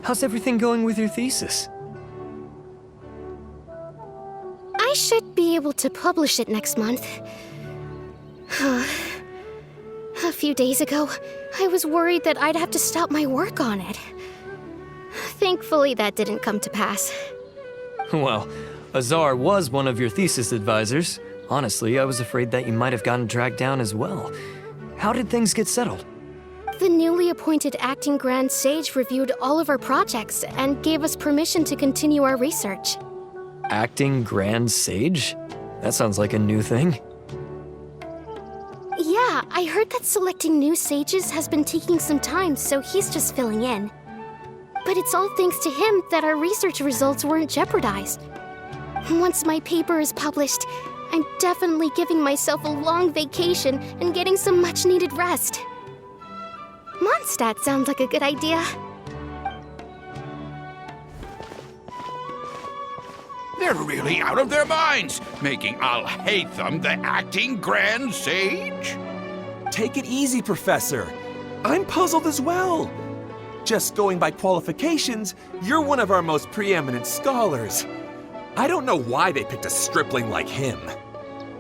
How's everything going with your thesis? I should be able to publish it next month. A few days ago, I was worried that I'd have to stop my work on it. Thankfully, that didn't come to pass. Well, Azar was one of your thesis advisors. Honestly, I was afraid that you might have gotten dragged down as well. How did things get settled? The newly appointed acting Grand Sage reviewed all of our projects and gave us permission to continue our research. Acting Grand Sage? That sounds like a new thing. Yeah, I heard that selecting new sages has been taking some time, so he's just filling in. But it's all thanks to him that our research results weren't jeopardized. Once my paper is published, I'm definitely giving myself a long vacation and getting some much-needed rest. Mondstadt sounds like a good idea. They're really out of their minds, making Alhaitham the acting Grand Sage? Take it easy, Professor. I'm puzzled as well. Just going by qualifications, you're one of our most preeminent scholars. I don't know why they picked a stripling like him.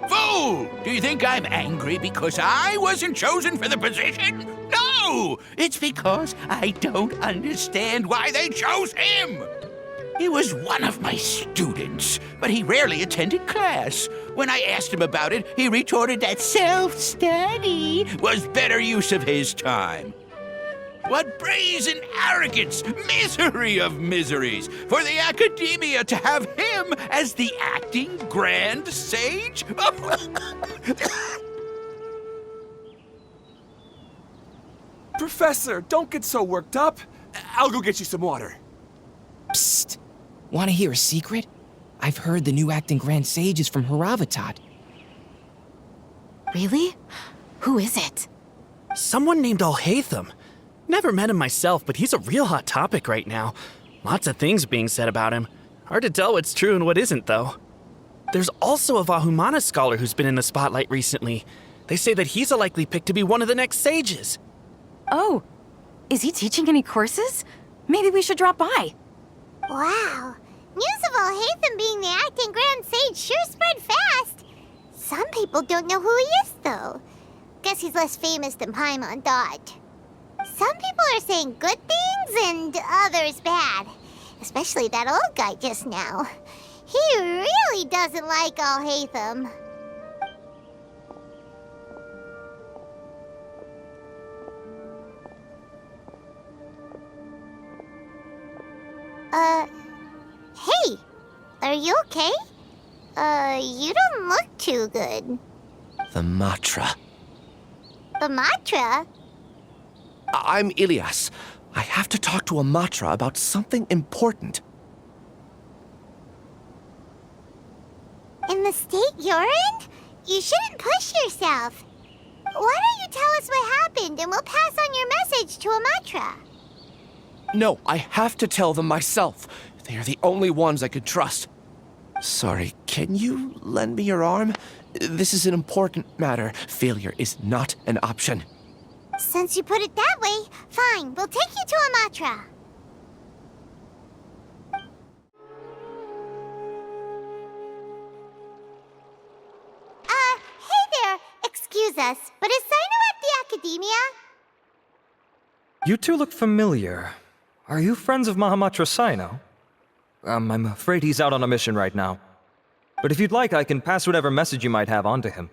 Fool! Do you think I'm angry because I wasn't chosen for the position? No! It's because I don't understand why they chose him! He was one of my students, but he rarely attended class. When I asked him about it, he retorted that self-study was better use of his time. What brazen arrogance, misery of miseries, for the academia to have him as the acting Grand Sage? Professor, don't get so worked up. I'll go get you some water. Psst. Want to hear a secret? I've heard the new acting Grand Sage is from 𝗔𝗵𝗵𝗶. Really? Who is it? Someone named Alhaitham. Never met him myself, but he's a real hot topic right now. Lots of things being said about him. Hard to tell what's true and what isn't, though. There's also a 𝗔𝗵𝗵𝗶 scholar who's been in the spotlight recently. They say that he's a likely pick to be one of the next sages. Oh, is he teaching any courses? Maybe we should drop by. Wow. News of Alhaitham being the acting Grand Sage sure spread fast. Some people don't know who he is, though. Guess he's less famous than 𝗵𝗵𝗶𝗶𝗫. Some people are saying good things and others bad. Especially that old guy just now. He really doesn't like Alhaitham. Hey! Are you okay? You don't look too good. The Matra. The Matra? I'm Ilias. I have to talk to a Matra about something important. In the state you're in? You shouldn't push yourself. Why don't you tell us what happened and we'll pass on your message to a Matra? No, I have to tell them myself. They are the only ones I could trust. Sorry, can you lend me your arm? This is an important matter. Failure is not an option. Since you put it that way, fine, we'll take you to a Matra. Hey there, excuse us, but is Sino at the Academia? You two look familiar. Are you friends of Mahamatra Sino? I'm afraid he's out on a mission right now. But if you'd like, I can pass whatever message you might have on to him.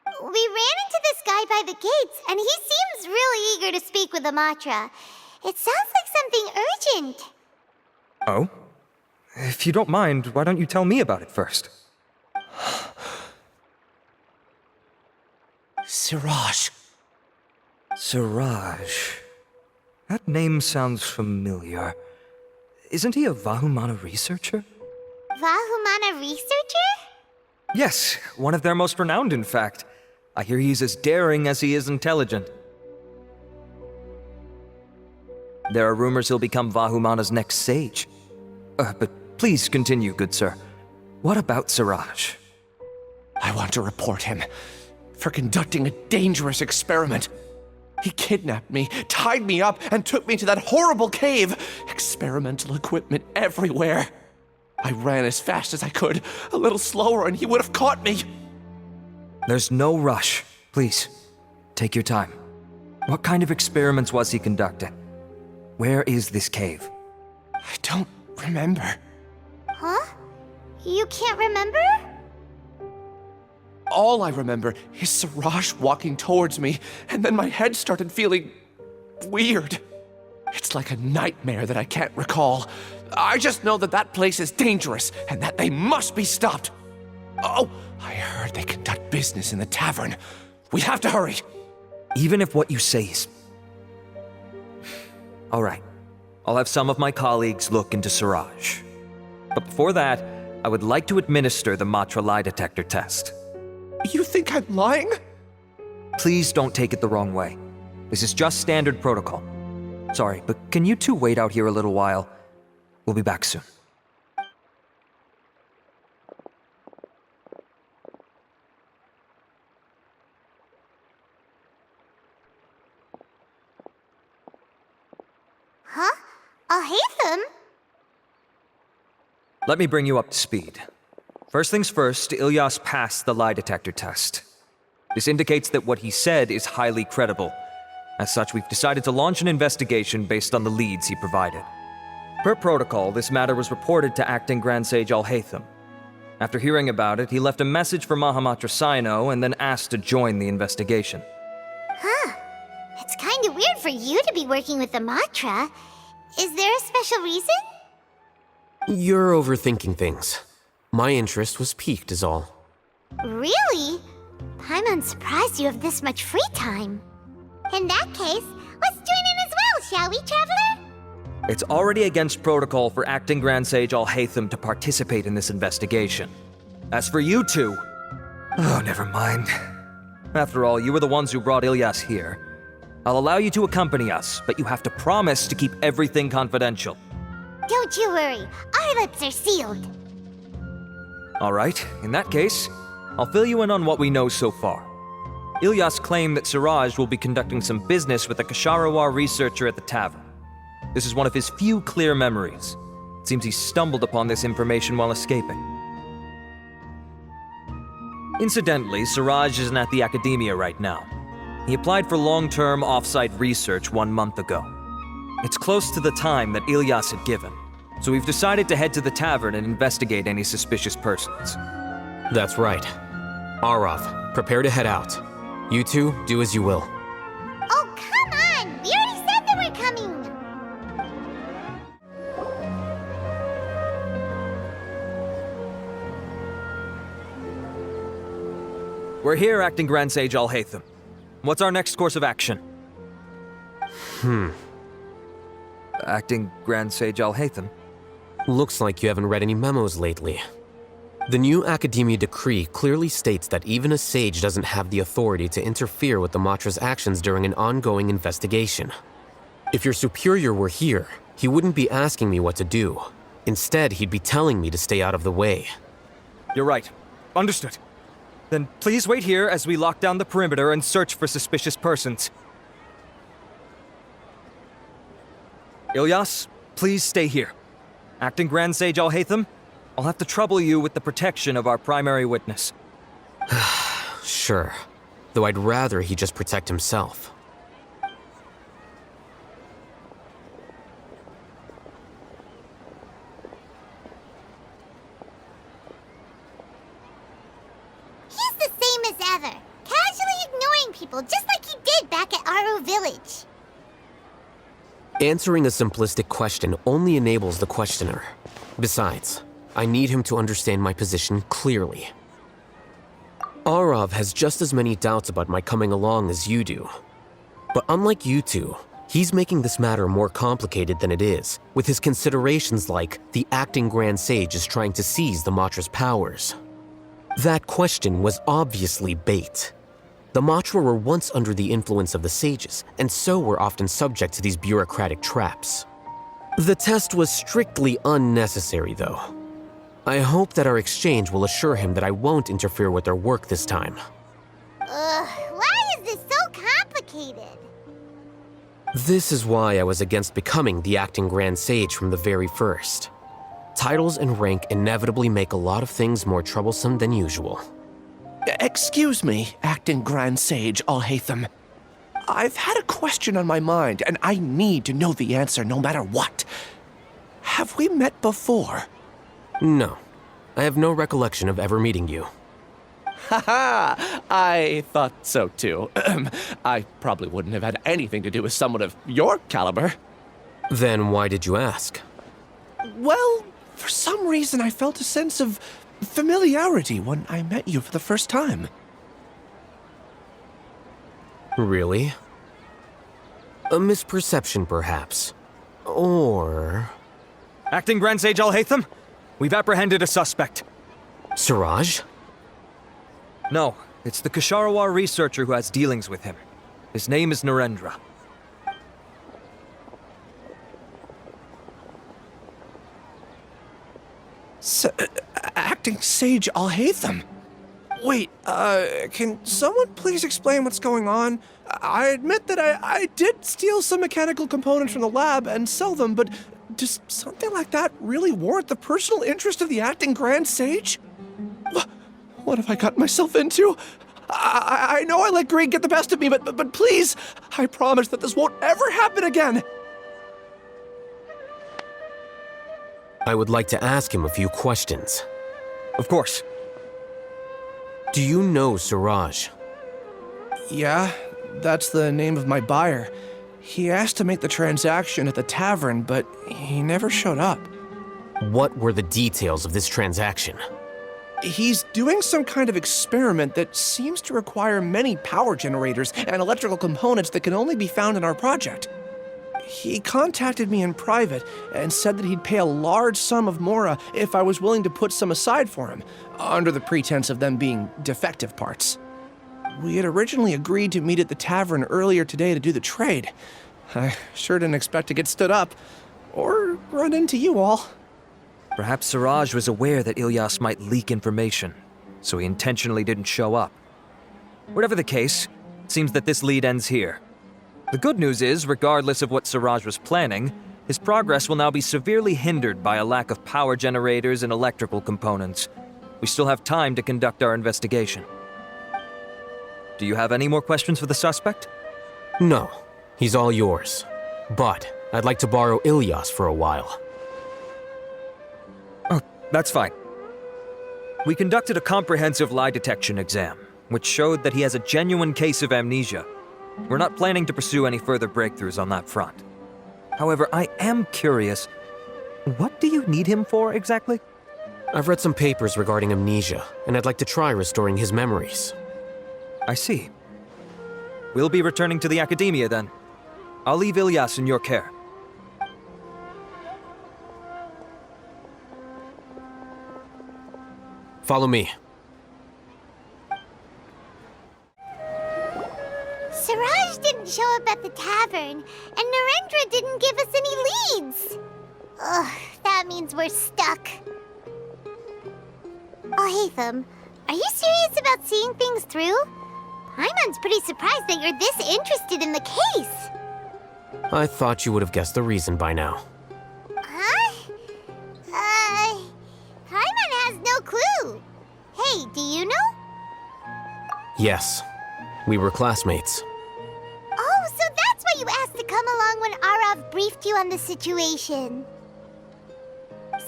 We ran into this guy by the gates, and he seems really eager to speak with the Matra. It sounds like something urgent. Oh? If you don't mind, why don't you tell me about it first? Siraj. Siraj. That name sounds familiar. Isn't he a 𝗔𝗵𝗵𝗶 researcher? 𝗔𝗵𝗵𝗶 researcher? Yes, one of their most renowned, in fact. I hear he's as daring as he is intelligent. There are rumors he'll become 𝗔𝗵𝗵𝗶's next sage. But please continue, good sir. What about Siraj? I want to report him for conducting a dangerous experiment. He kidnapped me, tied me up, and took me to that horrible cave. Experimental equipment everywhere. I ran as fast as I could, a little slower, and he would have caught me. There's no rush. Please, take your time. What kind of experiments was he conducting? Where is this cave? I don't remember. Huh? You can't remember? All I remember is Siraj walking towards me, and then my head started feeling weird. It's like a nightmare that I can't recall. I just know that that place is dangerous, and that they must be stopped. Oh, I heard they conduct business in the tavern. We have to hurry. Even if what you say is... All right. I'll have some of my colleagues look into Siraj. But before that, I would like to administer the 𝗔𝗃 lie detector test. You think I'm lying? Please don't take it the wrong way. This is just standard protocol. Sorry, but can you two wait out here a little while? We'll be back soon. Huh? Alhaitham? Let me bring you up to speed. First things first, Ilyas passed the lie detector test. This indicates that what he said is highly credible. As such, we've decided to launch an investigation based on the leads he provided. Per protocol, this matter was reported to Acting Grand Sage Alhaitham. After hearing about it, he left a message for 𝗔𝗵𝗶𝗃𝗏 and then asked to join the investigation. Huh. It's kind of weird for you to be working with the 𝗔𝗃. Is there a special reason? You're overthinking things. My interest was piqued is all. Really? I'm surprised you have this much free time. In that case, let's join in as well, shall we, Traveler? It's already against protocol for Acting Grand Sage Alhaitham to participate in this investigation. As for you two... Oh, never mind. After all, you were the ones who brought Ilyas here. I'll allow you to accompany us, but you have to promise to keep everything confidential. Don't you worry, our lips are sealed. All right, in that case, I'll fill you in on what we know so far. Ilyas claimed that Siraj will be conducting some business with a 𝗔𝗹𝗵𝗶𝗏 researcher at the tavern. This is one of his few clear memories. It seems he stumbled upon this information while escaping. Incidentally, Siraj isn't at the academia right now. He applied for long-term off-site research 1 month ago. It's close to the time that Ilyas had given, so we've decided to head to the tavern and investigate any suspicious persons. That's right. Arav, prepare to head out. You two, do as you will. Oh, come on! We already said that we're coming! We're here, Acting Grand Sage Alhaitham. What's our next course of action? Acting Grand Sage Alhaitham? Looks like you haven't read any memos lately. The new Academia decree clearly states that even a sage doesn't have the authority to interfere with the 𝗔𝗃's actions during an ongoing investigation. If your superior were here, he wouldn't be asking me what to do. Instead, he'd be telling me to stay out of the way. You're right. Understood. Then please wait here as we lock down the perimeter and search for suspicious persons. Ilyas, please stay here. Acting Grand Sage Alhaitham, I'll have to trouble you with the protection of our primary witness. Sure. Though I'd rather he just protect himself. He's the same as ever, casually ignoring people just like he did back at Aru Village. Answering a simplistic question only enables the questioner. Besides, I need him to understand my position clearly. Arav has just as many doubts about my coming along as you do. But unlike you two, he's making this matter more complicated than it is, with his considerations like the Acting Grand Sage is trying to seize the 𝗔𝗃's powers. That question was obviously bait. The 𝗔𝗃 were once under the influence of the sages, and so were often subject to these bureaucratic traps. The test was strictly unnecessary, though. I hope that our exchange will assure him that I won't interfere with their work this time. Why is this so complicated? This is why I was against becoming the acting Grand Sage from the very first. Titles and rank inevitably make a lot of things more troublesome than usual. Excuse me, acting Grand Sage Alhaitham. I've had a question on my mind, and I need to know the answer no matter what. Have we met before? No. I have no recollection of ever meeting you. Haha, I thought so too. I probably wouldn't have had anything to do with someone of your caliber. Then why did you ask? Well, for some reason I felt a sense of familiarity when I met you for the first time. Really? A misperception, perhaps. Or... Acting Grand Sage Alhaitham, we've apprehended a suspect. Siraj? No, it's the 𝗔𝗹𝗵𝗶𝗁 researcher who has dealings with him. His name is Narendra. Acting Sage Alhaitham? Wait, can someone please explain what's going on? I admit that I did steal some mechanical components from the lab and sell them, but does something like that really warrant the personal interest of the acting Grand Sage? What have I gotten myself into? I know I let greed get the best of me, but please, I promise that this won't ever happen again. I would like to ask him a few questions. Of course. Do you know Siraj? Yeah, that's the name of my buyer. He asked to make the transaction at the tavern, but he never showed up. What were the details of this transaction? He's doing some kind of experiment that seems to require many power generators and electrical components that can only be found in our project. He contacted me in private and said that he'd pay a large sum of mora if I was willing to put some aside for him, under the pretense of them being defective parts. We had originally agreed to meet at the tavern earlier today to do the trade. I sure didn't expect to get stood up, or run into you all. Perhaps Siraj was aware that Ilyas might leak information, so he intentionally didn't show up. Whatever the case, it seems that this lead ends here. The good news is, regardless of what Siraj was planning, his progress will now be severely hindered by a lack of power generators and electrical components. We still have time to conduct our investigation. Do you have any more questions for the suspect? No, he's all yours. But I'd like to borrow Ilyas for a while. Oh, that's fine. We conducted a comprehensive lie detection exam, which showed that he has a genuine case of amnesia. We're not planning to pursue any further breakthroughs on that front. However, I am curious, what do you need him for exactly? I've read some papers regarding amnesia, and I'd like to try restoring his memories. I see. We'll be returning to the academia then. I'll leave Ilyas in your care. Follow me. Siraj didn't show up at the tavern, and Narendra didn't give us any leads. Ugh, that means we're stuck. Alhaitham, are you serious about seeing things through? Paimon's pretty surprised that you're this interested in the case. I thought you would have guessed the reason by now. Huh? Paimon has no clue. Hey, do you know? Yes, we were classmates. Oh, so that's why you asked to come along when Arav briefed you on the situation.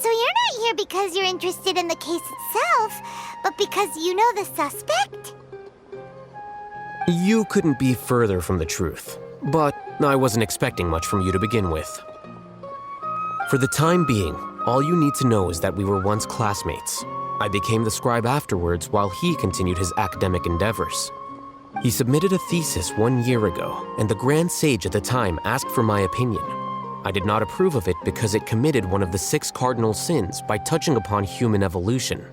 So you're not here because you're interested in the case itself, but because you know the suspect? You couldn't be further from the truth, but I wasn't expecting much from you to begin with. For the time being, all you need to know is that we were once classmates. I became the scribe afterwards while he continued his academic endeavors. He submitted a thesis 1 year ago, and the Grand Sage at the time asked for my opinion. I did not approve of it because it committed one of the 6 cardinal sins by touching upon human evolution.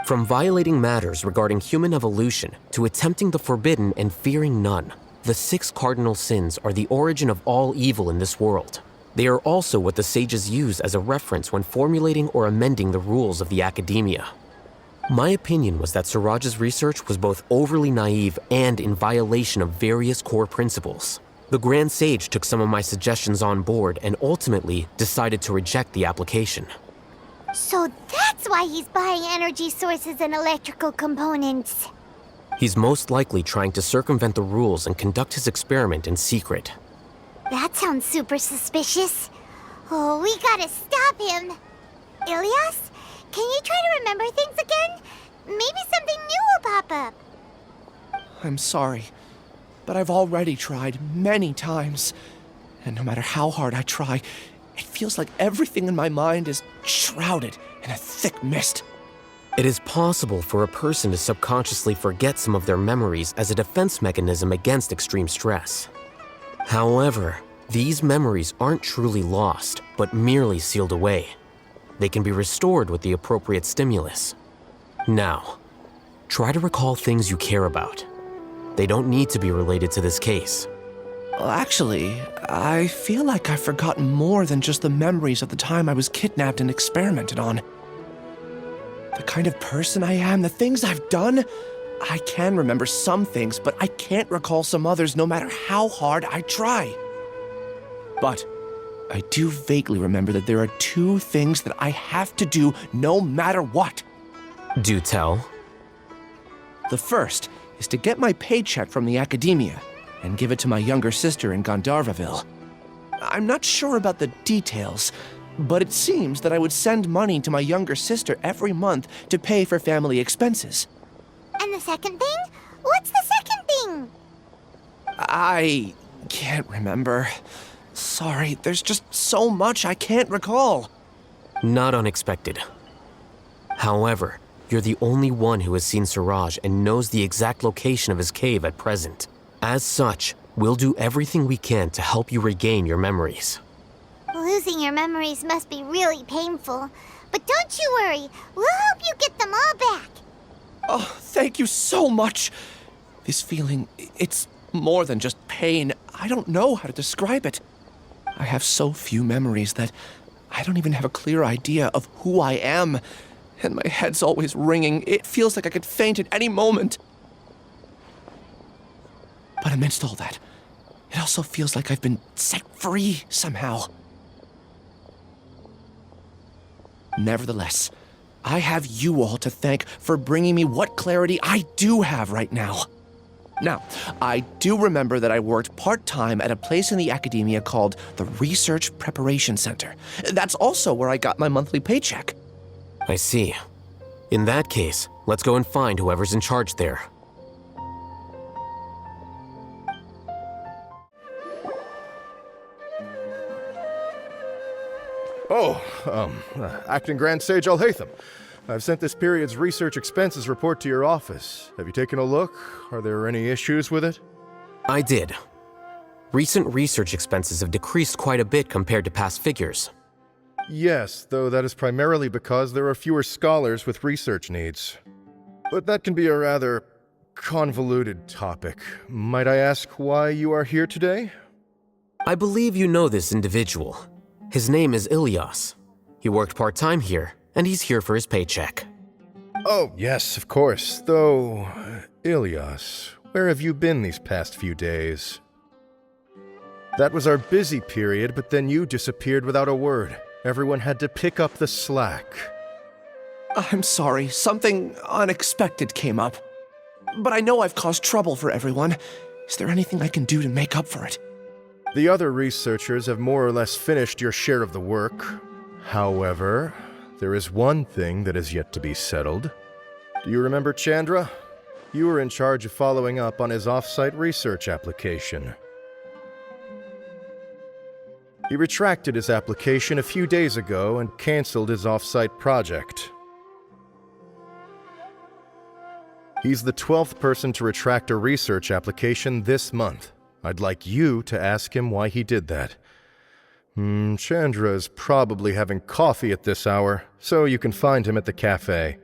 From violating matters regarding human evolution to attempting the forbidden and fearing none, the 6 cardinal sins are the origin of all evil in this world. They are also what the sages use as a reference when formulating or amending the rules of the academia. My opinion was that Siraj's research was both overly naive and in violation of various core principles. The Grand Sage took some of my suggestions on board and ultimately decided to reject the application. So that's why he's buying energy sources and electrical components. He's most likely trying to circumvent the rules and conduct his experiment in secret. That sounds super suspicious. Oh, we gotta stop him. Ilias, can you try to remember things again? Maybe something new will pop up. I'm sorry, but I've already tried many times. And no matter how hard I try, it feels like everything in my mind is shrouded in a thick mist. It is possible for a person to subconsciously forget some of their memories as a defense mechanism against extreme stress. However, these memories aren't truly lost, but merely sealed away. They can be restored with the appropriate stimulus. Now, try to recall things you care about. They don't need to be related to this case. Well, actually, I feel like I've forgotten more than just the memories of the time I was kidnapped and experimented on. The kind of person I am, the things I've done, I can remember some things, but I can't recall some others no matter how hard I try. But I do vaguely remember that there are 2 things that I have to do no matter what. Do tell. The first is to get my paycheck from the academia and give it to my younger sister in 𝗔𝗹𝗵𝗶𝗁. I'm not sure about the details, but it seems that I would send money to my younger sister every month to pay for family expenses. And the second thing? What's the second thing? I can't remember. Sorry, there's just so much I can't recall. Not unexpected. However, you're the only one who has seen Siraj and knows the exact location of his cave at present. As such, we'll do everything we can to help you regain your memories. Losing your memories must be really painful. But don't you worry, we'll help you get them all back. Oh, thank you so much. This feeling, it's more than just pain. I don't know how to describe it. I have so few memories that I don't even have a clear idea of who I am. And my head's always ringing. It feels like I could faint at any moment. But amidst all that, it also feels like I've been set free somehow. Nevertheless, I have you all to thank for bringing me what clarity I do have right now. Now, I do remember that I worked part-time at a place in the academia called the Research Preparation Center. That's also where I got my monthly paycheck. I see. In that case, let's go and find whoever's in charge there. Acting Grand Sage Alhaitham. I've sent this period's research expenses report to your office. Have you taken a look? Are there any issues with it? I did. Recent research expenses have decreased quite a bit compared to past figures. Yes, though that is primarily because there are fewer scholars with research needs. But that can be a rather convoluted topic. Might I ask why you are here today? I believe you know this individual. His name is Ilias. He worked part-time here, and he's here for his paycheck. Oh, yes, of course. Though, Ilias, where have you been these past few days? That was our busy period, but then you disappeared without a word. Everyone had to pick up the slack. I'm sorry, something unexpected came up. But I know I've caused trouble for everyone. Is there anything I can do to make up for it? The other researchers have more or less finished your share of the work. However, there is one thing that is yet to be settled. Do you remember Chandra? You were in charge of following up on his off-site research application. He retracted his application a few days ago and canceled his off-site project. He's the 12th person to retract a research application this month. I'd like you to ask him why he did that. Chandra is probably having coffee at this hour, so you can find him at the cafe.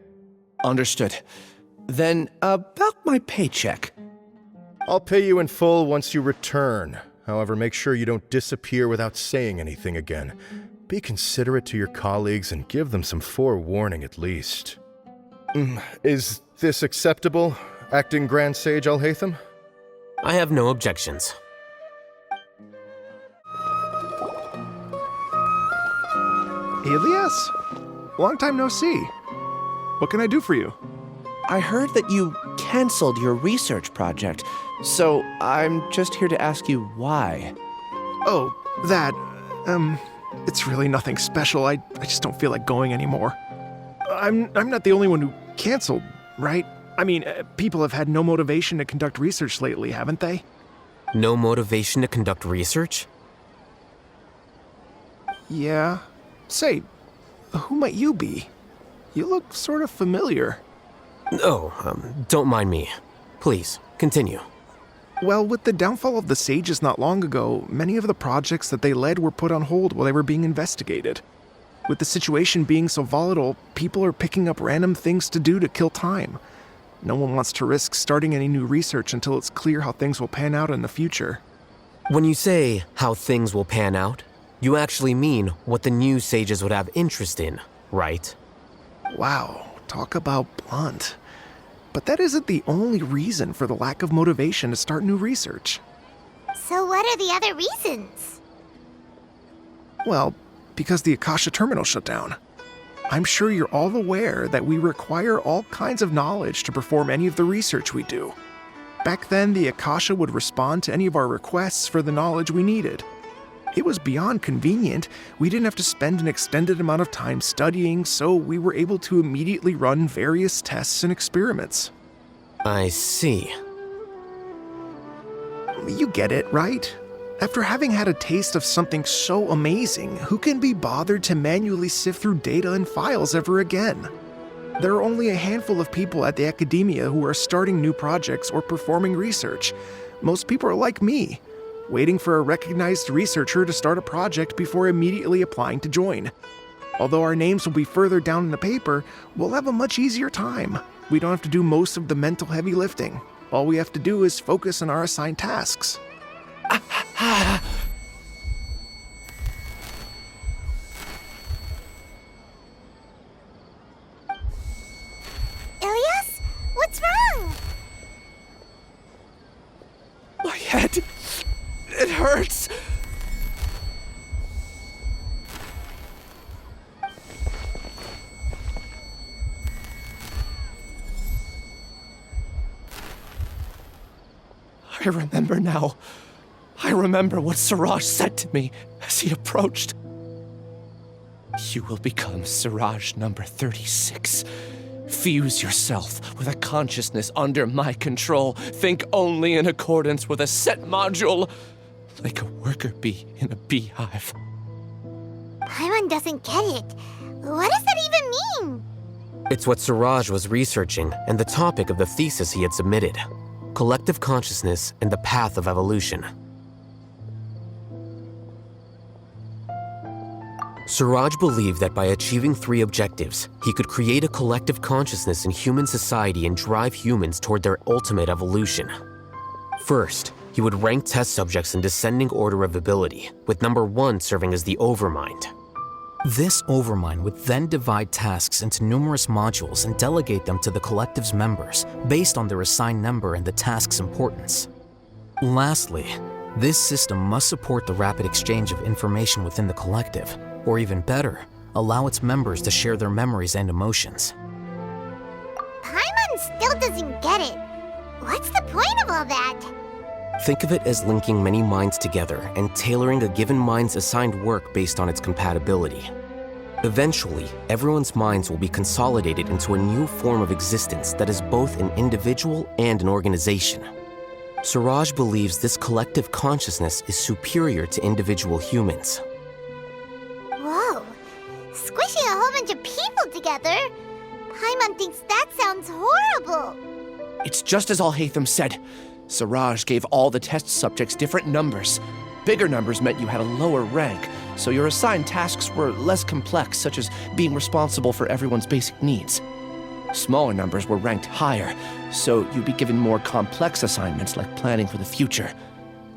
Understood. Then, about my paycheck. I'll pay you in full once you return. However, make sure you don't disappear without saying anything again. Be considerate to your colleagues and give them some forewarning at least. Is this acceptable, Acting Grand Sage Alhaitham? I have no objections. Elias? Long time no see. What can I do for you? I heard that you canceled your research project, so I'm just here to ask you why. Oh, that, it's really nothing special. I just don't feel like going anymore. I'm not the only one who canceled, right? I mean, people have had no motivation to conduct research lately, haven't they? No motivation to conduct research? Yeah. Say, who might you be? You look sort of familiar. Oh, don't mind me. Please, continue. Well, with the downfall of the sages not long ago, many of the projects that they led were put on hold while they were being investigated. With the situation being so volatile, people are picking up random things to do to kill time. No one wants to risk starting any new research until it's clear how things will pan out in the future. When you say how things will pan out, you actually mean what the new sages would have interest in, right? Wow, talk about blunt. But that isn't the only reason for the lack of motivation to start new research. So what are the other reasons? Well, because the Akasha terminal shut down. I'm sure you're all aware that we require all kinds of knowledge to perform any of the research we do. Back then, the Akasha would respond to any of our requests for the knowledge we needed. It was beyond convenient. We didn't have to spend an extended amount of time studying, so we were able to immediately run various tests and experiments. I see. You get it, right? After having had a taste of something so amazing, who can be bothered to manually sift through data and files ever again? There are only a handful of people at the academia who are starting new projects or performing research. Most people are like me, waiting for a recognized researcher to start a project before immediately applying to join. Although our names will be further down in the paper, we'll have a much easier time. We don't have to do most of the mental heavy lifting. All we have to do is focus on our assigned tasks. Elias? What's wrong? My head, it hurts. I remember now. I remember what Siraj said to me as he approached. You will become Siraj number 36. Fuse yourself with a consciousness under my control. Think only in accordance with a set module, like a worker bee in a beehive. Paimon doesn't get it. What does that even mean? It's what Siraj was researching and the topic of the thesis he had submitted. Collective consciousness and the path of evolution. Siraj believed that by achieving 3 objectives, he could create a collective consciousness in human society and drive humans toward their ultimate evolution. First, he would rank test subjects in descending order of ability, with number 1 serving as the overmind. This overmind would then divide tasks into numerous modules and delegate them to the collective's members based on their assigned number and the task's importance. Lastly, this system must support the rapid exchange of information within the collective, or even better, allow its members to share their memories and emotions. Paimon still doesn't get it. What's the point of all that? Think of it as linking many minds together and tailoring a given mind's assigned work based on its compatibility. Eventually, everyone's minds will be consolidated into a new form of existence that is both an individual and an organization. Siraj believes this collective consciousness is superior to individual humans. Whoa. Squishing a whole bunch of people together? Paimon thinks that sounds horrible. It's just as Alhaitham said. Siraj gave all the test subjects different numbers. Bigger numbers meant you had a lower rank, so your assigned tasks were less complex, such as being responsible for everyone's basic needs. Smaller numbers were ranked higher, so you'd be given more complex assignments like planning for the future.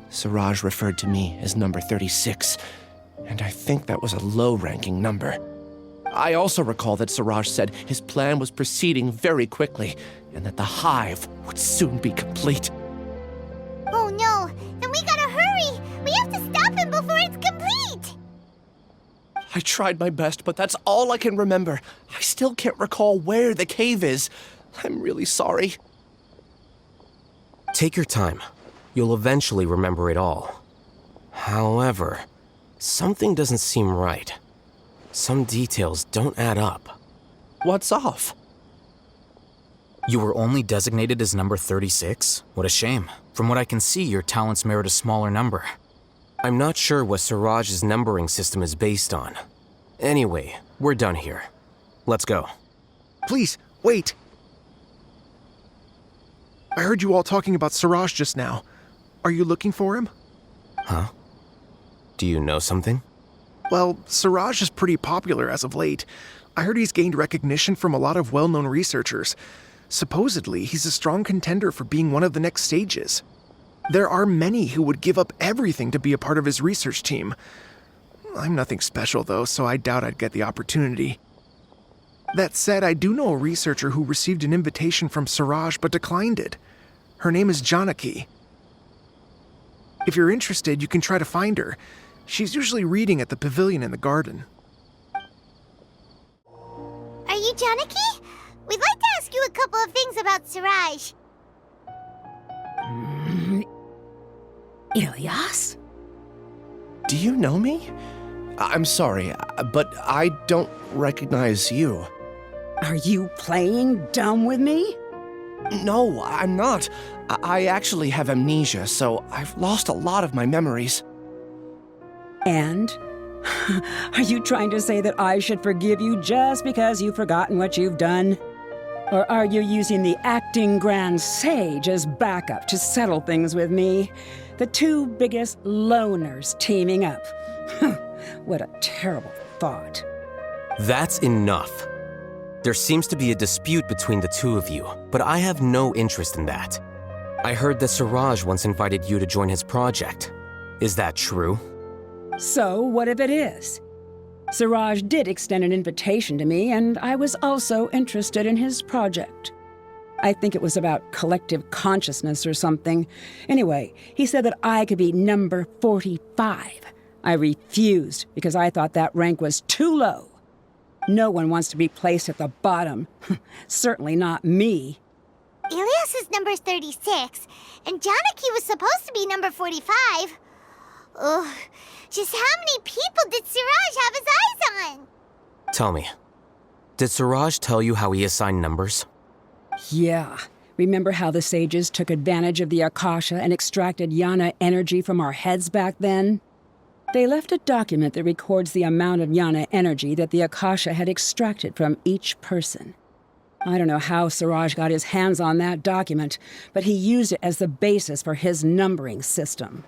Siraj referred to me as number 36, and I think that was a low-ranking number. I also recall that Siraj said his plan was proceeding very quickly, and that the hive would soon be complete. Oh no, then we gotta hurry! We have to stop him before it's complete! I tried my best, but that's all I can remember. I still can't recall where the cave is. I'm really sorry. Take your time. You'll eventually remember it all. However, something doesn't seem right. Some details don't add up. What's off? You were only designated as number 36? What a shame. From what I can see, your talents merit a smaller number. I'm not sure what Siraj's numbering system is based on. Anyway, we're done here. Let's go. Please, wait. I heard you all talking about Siraj just now. Are you looking for him? Huh? Do you know something? Well, Siraj is pretty popular as of late. I heard he's gained recognition from a lot of well-known researchers. Supposedly, he's a strong contender for being one of the next sages. There are many who would give up everything to be a part of his research team. I'm nothing special, though, so I doubt I'd get the opportunity. That said, I do know a researcher who received an invitation from Siraj but declined it. Her name is 𝗔𝗹𝗵𝗶𝗁. If you're interested, you can try to find her. She's usually reading at the pavilion in the garden. Are you 𝗔𝗹𝗵𝗶𝗁? We'd like to ask you a couple of things about Siraj. Ilyas? Do you know me? I'm sorry, but I don't recognize you. Are you playing dumb with me? No, I'm not. I actually have amnesia, so I've lost a lot of my memories. And? Are you trying to say that I should forgive you just because you've forgotten what you've done? Or are you using the acting Grand Sage as backup to settle things with me? The two biggest loners teaming up. What a terrible thought. That's enough. There seems to be a dispute between the two of you, but I have no interest in that. I heard that Siraj once invited you to join his project. Is that true? So, what if it is? Siraj did extend an invitation to me, and I was also interested in his project. I think it was about collective consciousness or something. Anyway, he said that I could be number 45. I refused because I thought that rank was too low. No one wants to be placed at the bottom. Certainly not me. Ilyas is number 36, and 𝗔𝗹𝗵𝗶𝗁 was supposed to be number 45. Ugh, just how many people did Siraj have his eyes on? Tell me, did Siraj tell you how he assigned numbers? Yeah. Remember how the sages took advantage of the Akasha and extracted Yana energy from our heads back then? They left a document that records the amount of Yana energy that the Akasha had extracted from each person. I don't know how Siraj got his hands on that document, but he used it as the basis for his numbering system.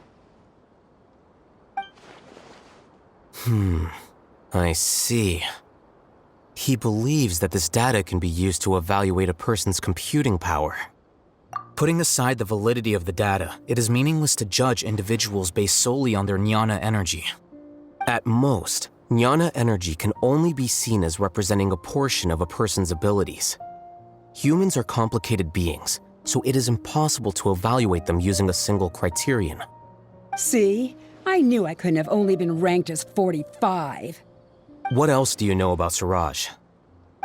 I see. He believes that this data can be used to evaluate a person's computing power. Putting aside the validity of the data, it is meaningless to judge individuals based solely on their Jnana energy. At most, Jnana energy can only be seen as representing a portion of a person's abilities. Humans are complicated beings, so it is impossible to evaluate them using a single criterion. See? I knew I couldn't have only been ranked as 45. What else do you know about Siraj?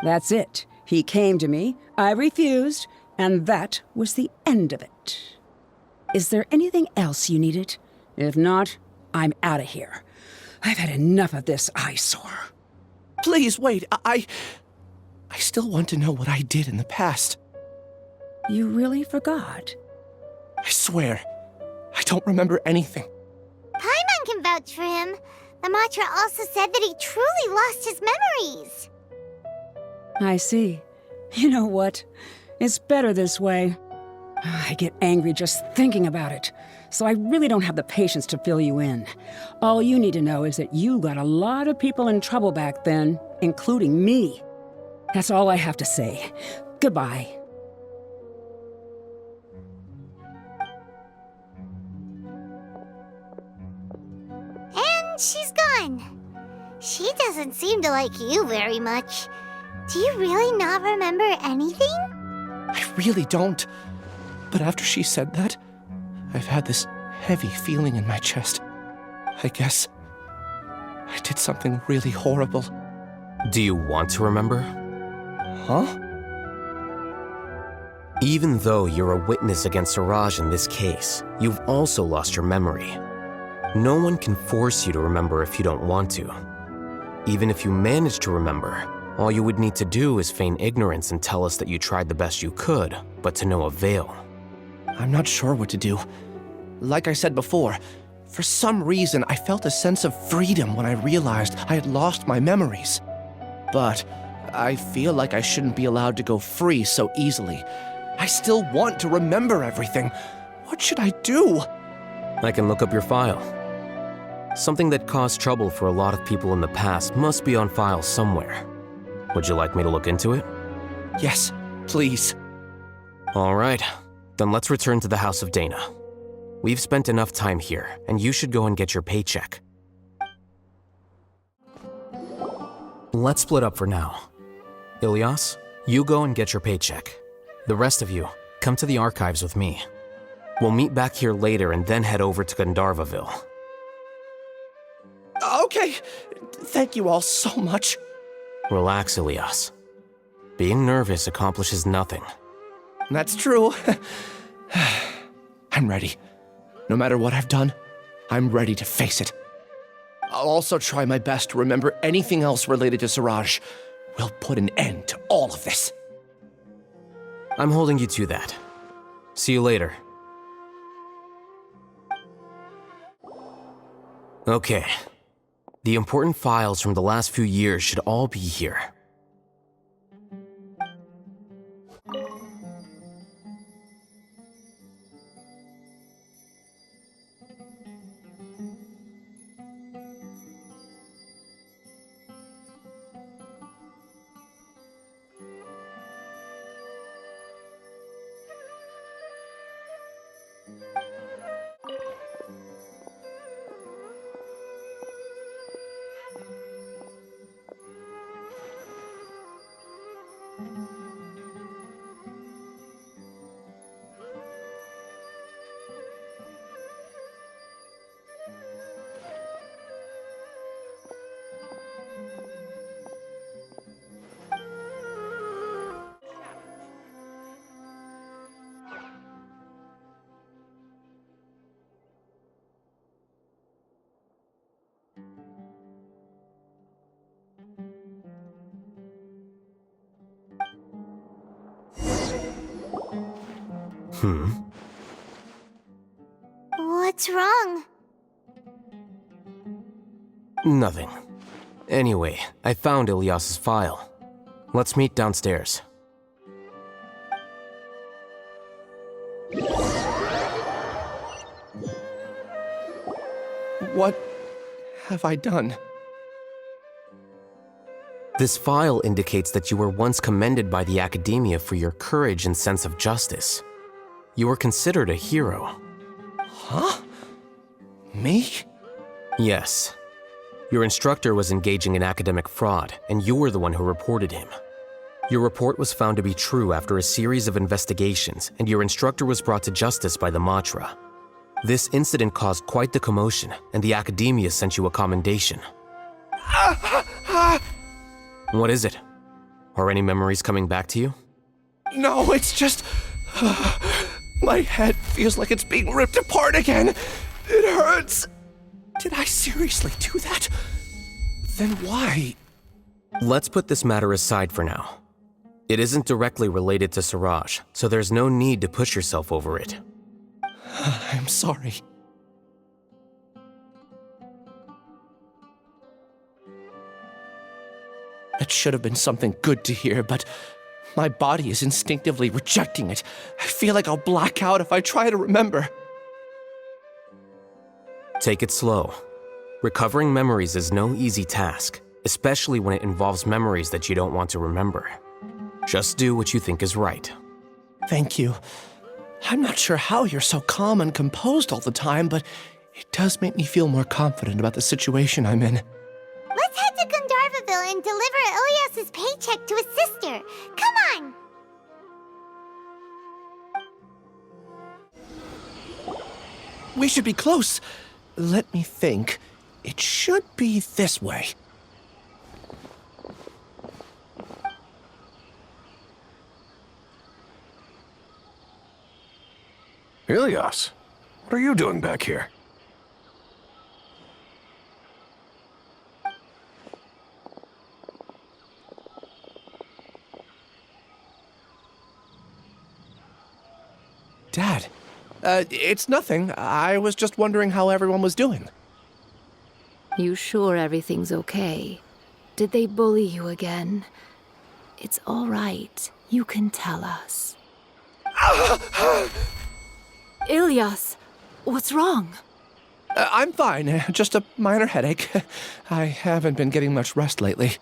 That's it. He came to me, I refused, and that was the end of it. Is there anything else you needed? If not, I'm out of here. I've had enough of this eyesore. Please, wait. I still want to know what I did in the past. You really forgot? I swear, I don't remember anything. Paimon can vouch for him. The mantra also said that he truly lost his memories. I see. You know what? It's better this way. I get angry just thinking about it, so I really don't have the patience to fill you in. All you need to know is that you got a lot of people in trouble back then, including me. That's all I have to say. Goodbye. And she's gone. She doesn't seem to like you very much. Do you really not remember anything? I really don't. But after she said that, I've had this heavy feeling in my chest. I guess I did something really horrible. Do you want to remember? Huh? Even though you're a witness against Siraj in this case, you've also lost your memory. No one can force you to remember if you don't want to. Even if you manage to remember, all you would need to do is feign ignorance and tell us that you tried the best you could, but to no avail. I'm not sure what to do. Like I said before, for some reason I felt a sense of freedom when I realized I had lost my memories. But I feel like I shouldn't be allowed to go free so easily. I still want to remember everything. What should I do? I can look up your file. Something that caused trouble for a lot of people in the past must be on file somewhere. Would you like me to look into it? Yes, please. All right, then let's return to the House of Dana. We've spent enough time here, and you should go and get your paycheck. Let's split up for now. Ilyas, you go and get your paycheck. The rest of you, come to the archives with me. We'll meet back here later and then head over to 𝗔𝗹𝗵𝗶𝗁. Okay, thank you all so much. Relax, Ilyas. Being nervous accomplishes nothing. That's true. I'm ready. No matter what I've done, I'm ready to face it. I'll also try my best to remember anything else related to Siraj. We'll put an end to all of this. I'm holding you to that. See you later. Okay. The important files from the last few years should all be here. What's wrong? Nothing. Anyway, I found Ilyas's file. Let's meet downstairs. What have I done? This file indicates that you were once commended by the academia for your courage and sense of justice. You were considered a hero. Huh? Me? Yes. Your instructor was engaging in academic fraud, and you were the one who reported him. Your report was found to be true after a series of investigations, and your instructor was brought to justice by the 𝗔𝗃. This incident caused quite the commotion, and the academia sent you a commendation. What is it? Are any memories coming back to you? No, it's just... my head feels like it's being ripped apart again. It hurts. Did I seriously do that? Then why? Let's put this matter aside for now. It isn't directly related to Siraj, so there's no need to push yourself over it. I'm sorry. It should have been something good to hear, but my body is instinctively rejecting it. I feel like I'll black out if I try to remember. Take it slow. Recovering memories is no easy task, especially when it involves memories that you don't want to remember. Just do what you think is right. Thank you. I'm not sure how you're so calm and composed all the time, but it does make me feel more confident about the situation I'm in. Let's head to 𝗔𝗹𝗵𝗶𝗁 and deliver Ilyas's paycheck to his sister. Come on! We should be close. Let me think. It should be this way. Ilias, what are you doing back here? Dad, it's nothing. I was just wondering how everyone was doing. You sure everything's okay? Did they bully you again? It's all right. You can tell us. Ilias, what's wrong? I'm fine. Just a minor headache. I haven't been getting much rest lately.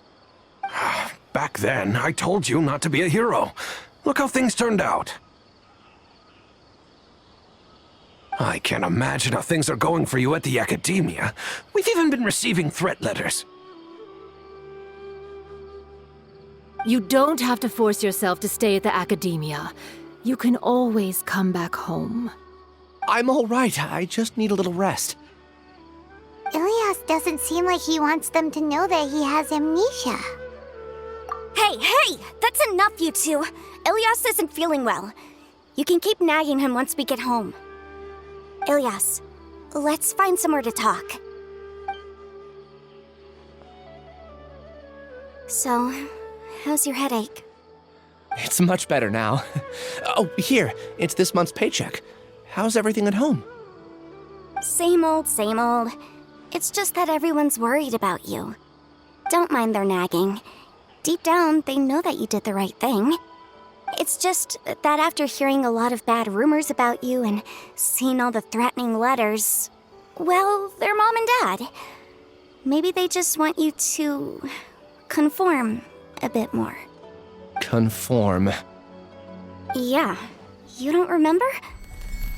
Back then, I told you not to be a hero. Look how things turned out. I can't imagine how things are going for you at the academia. We've even been receiving threat letters. You don't have to force yourself to stay at the academia. You can always come back home. I'm all right. I just need a little rest. Ilias doesn't seem like he wants them to know that he has amnesia. Hey! That's enough, you two. Ilias isn't feeling well. You can keep nagging him once we get home. Ilias, let's find somewhere to talk. So, how's your headache? It's much better now. Oh, here. It's this month's paycheck. How's everything at home? Same old, same old. It's just that everyone's worried about you. Don't mind their nagging. Deep down, they know that you did the right thing. It's just that after hearing a lot of bad rumors about you and seeing all the threatening letters, well, they're mom and dad. Maybe they just want you to conform a bit more. Conform. Yeah. You don't remember?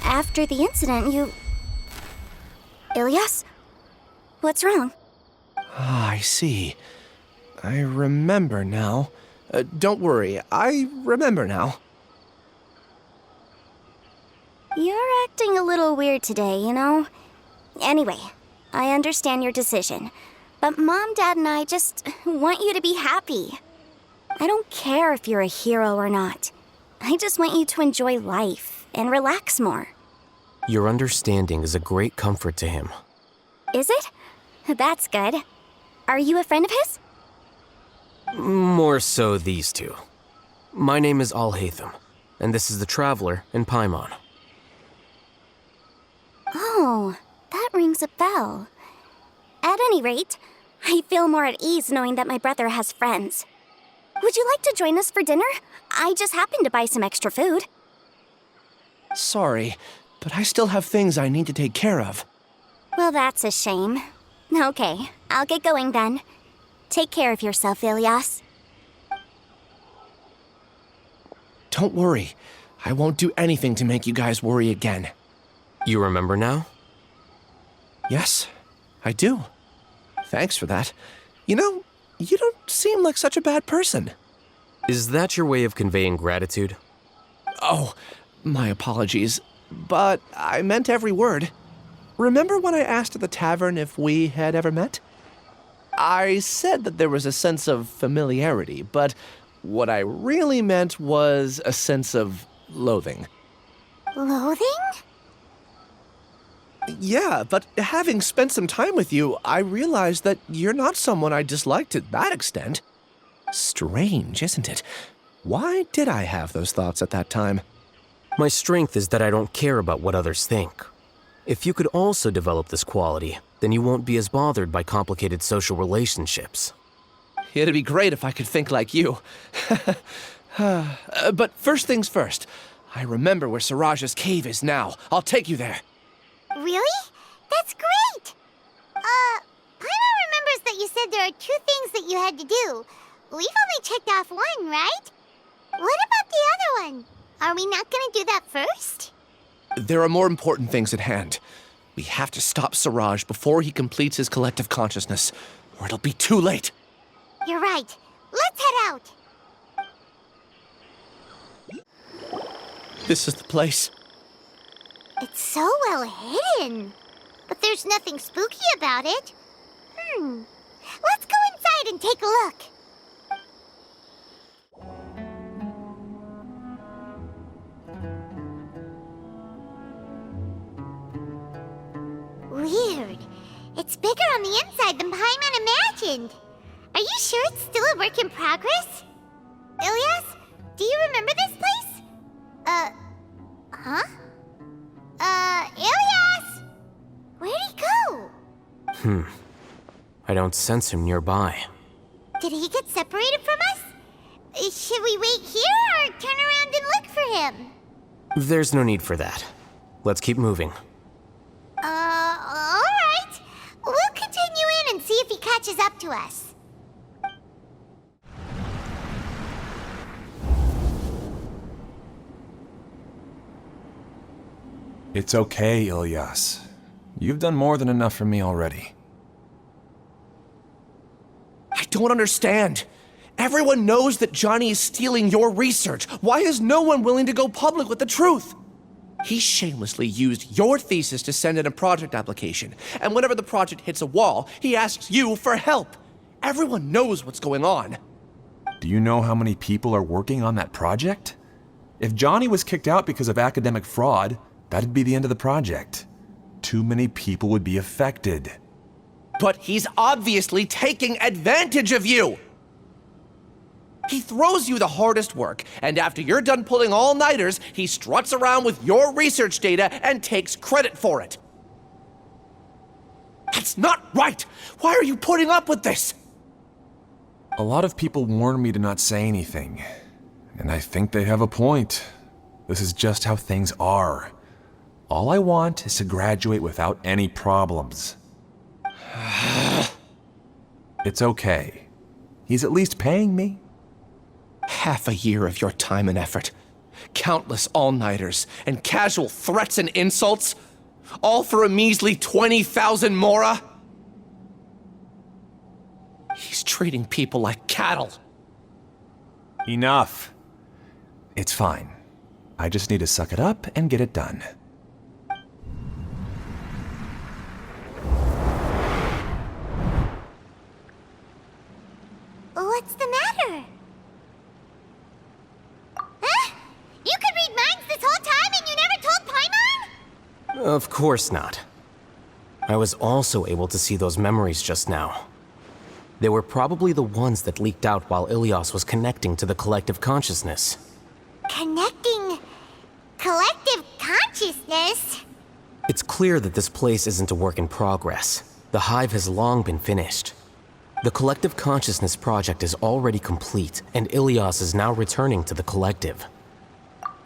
After the incident, you... Ilias? What's wrong? Ah, I see. I remember now. Don't worry, I remember now. You're acting a little weird today, you know? Anyway, I understand your decision. But Mom, Dad, and I just want you to be happy. I don't care if you're a hero or not. I just want you to enjoy life and relax more. Your understanding is a great comfort to him. Is it? That's good. Are you a friend of his? More so these two. My name is Alhaitham, and this is the Traveler in 𝗵𝗵𝗶𝗁. Oh, that rings a bell. At any rate, I feel more at ease knowing that my brother has friends. Would you like to join us for dinner? I just happened to buy some extra food. Sorry, but I still have things I need to take care of. Well, that's a shame. Okay, I'll get going then. Take care of yourself, Ilias. Don't worry. I won't do anything to make you guys worry again. You remember now? Yes, I do. Thanks for that. You know, you don't seem like such a bad person. Is that your way of conveying gratitude? Oh, my apologies. But I meant every word. Remember when I asked at the tavern if we had ever met? I said that there was a sense of familiarity, but what I really meant was a sense of loathing. Loathing? Yeah, but having spent some time with you, I realized that you're not someone I dislike to that extent. Strange, isn't it? Why did I have those thoughts at that time? My strength is that I don't care about what others think. If you could also develop this quality, then you won't be as bothered by complicated social relationships. It'd be great if I could think like you. But first things first, I remember where Siraj's cave is now. I'll take you there. Really? That's great! Paimon remembers that you said there are 2 things that you had to do. We've only checked off 1, right? What about the other one? Are we not gonna do that first? There are more important things at hand. We have to stop Siraj before he completes his collective consciousness, or it'll be too late. You're right. Let's head out. This is the place. It's so well hidden. But there's nothing spooky about it. Let's go inside and take a look. Weird. It's bigger on the inside than Paimon imagined. Are you sure it's still a work in progress? Ilias, do you remember this place? Huh? Ilias! Where'd he go? I don't sense him nearby. Did he get separated from us? Should we wait here or turn around and look for him? There's no need for that. Let's keep moving. Alright. We'll continue in and see if he catches up to us. It's okay, Ilias. You've done more than enough for me already. I don't understand. Everyone knows that Johnny is stealing your research. Why is no one willing to go public with the truth? He shamelessly used your thesis to send in a project application, and whenever the project hits a wall, he asks you for help. Everyone knows what's going on. Do you know how many people are working on that project? If Johnny was kicked out because of academic fraud, that'd be the end of the project. Too many people would be affected. But he's obviously taking advantage of you! He throws you the hardest work, and after you're done pulling all-nighters, he struts around with your research data and takes credit for it. That's not right! Why are you putting up with this? A lot of people warn me to not say anything, and I think they have a point. This is just how things are. All I want is to graduate without any problems. It's okay. He's at least paying me. Half a year of your time and effort, countless all-nighters, and casual threats and insults, all for a measly 20,000 mora? He's treating people like cattle. Enough. It's fine. I just need to suck it up and get it done. What's the matter? Huh? You could read minds this whole time and you never told Paimon? Of course not. I was also able to see those memories just now. They were probably the ones that leaked out while Ilias was connecting to the collective consciousness. Connecting collective consciousness? It's clear that this place isn't a work in progress. The hive has long been finished. The collective consciousness project is already complete, and Ilias is now returning to the collective.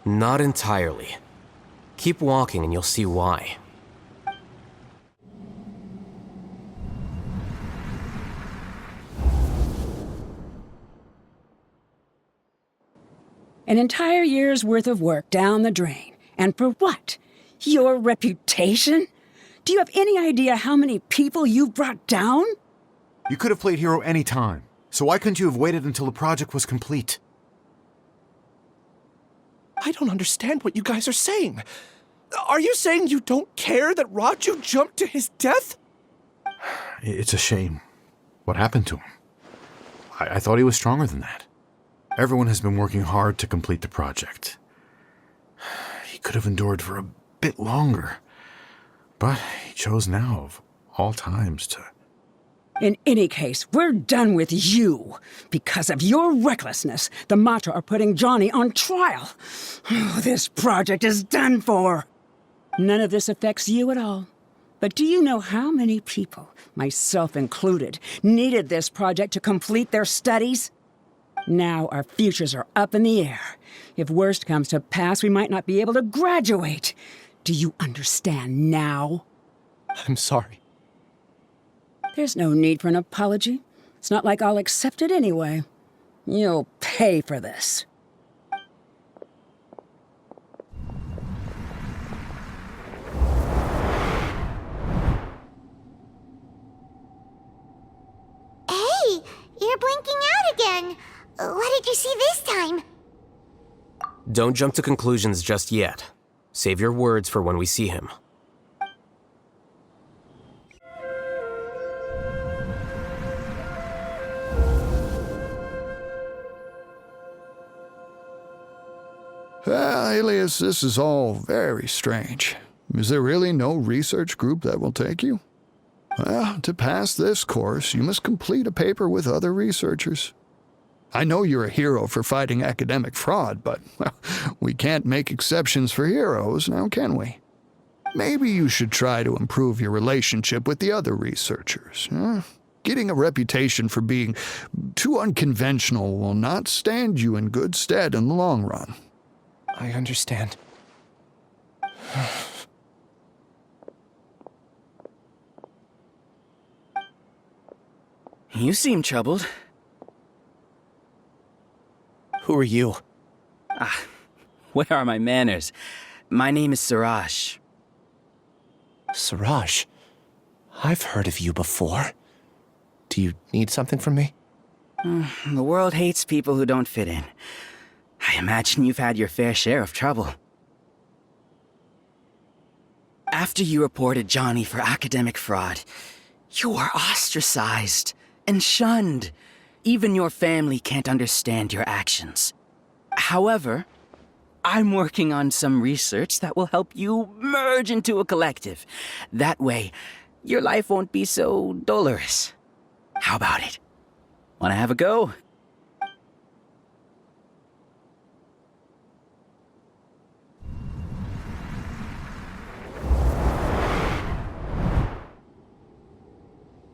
Not entirely. Keep walking and you'll see why. An entire year's worth of work down the drain. And for what? Your reputation? Do you have any idea how many people you brought down? You could have played hero any time, so why couldn't you have waited until the project was complete? I don't understand what you guys are saying. Are you saying you don't care that Raju jumped to his death? It's a shame. What happened to him? I thought he was stronger than that. Everyone has been working hard to complete the project. He could have endured for a bit longer, but he chose now, of all times, to... In any case, we're done with you. Because of your recklessness, the Matra are putting Johnny on trial. This project is done for. None of this affects you at all. But do you know how many people, myself included, needed this project to complete their studies? Now our futures are up in the air. If worst comes to pass, we might not be able to graduate. Do you understand now? I'm sorry. There's no need for an apology. It's not like I'll accept it anyway. You'll pay for this. Hey, you're blinking out again. What did you see this time? Don't jump to conclusions just yet. Save your words for when we see him. Alias, this is all very strange. Is there really no research group that will take you? Well, to pass this course, you must complete a paper with other researchers. I know you're a hero for fighting academic fraud, but well, we can't make exceptions for heroes, now can we? Maybe you should try to improve your relationship with the other researchers. Getting a reputation for being too unconventional will not stand you in good stead in the long run. I understand. You seem troubled. Who are you? Where are my manners? My name is Siraj. Siraj? I've heard of you before. Do you need something from me? The world hates people who don't fit in. I imagine you've had your fair share of trouble. After you reported Johnny for academic fraud, you were ostracized and shunned. Even your family can't understand your actions. However, I'm working on some research that will help you merge into a collective. That way, your life won't be so dolorous. How about it? Wanna have a go?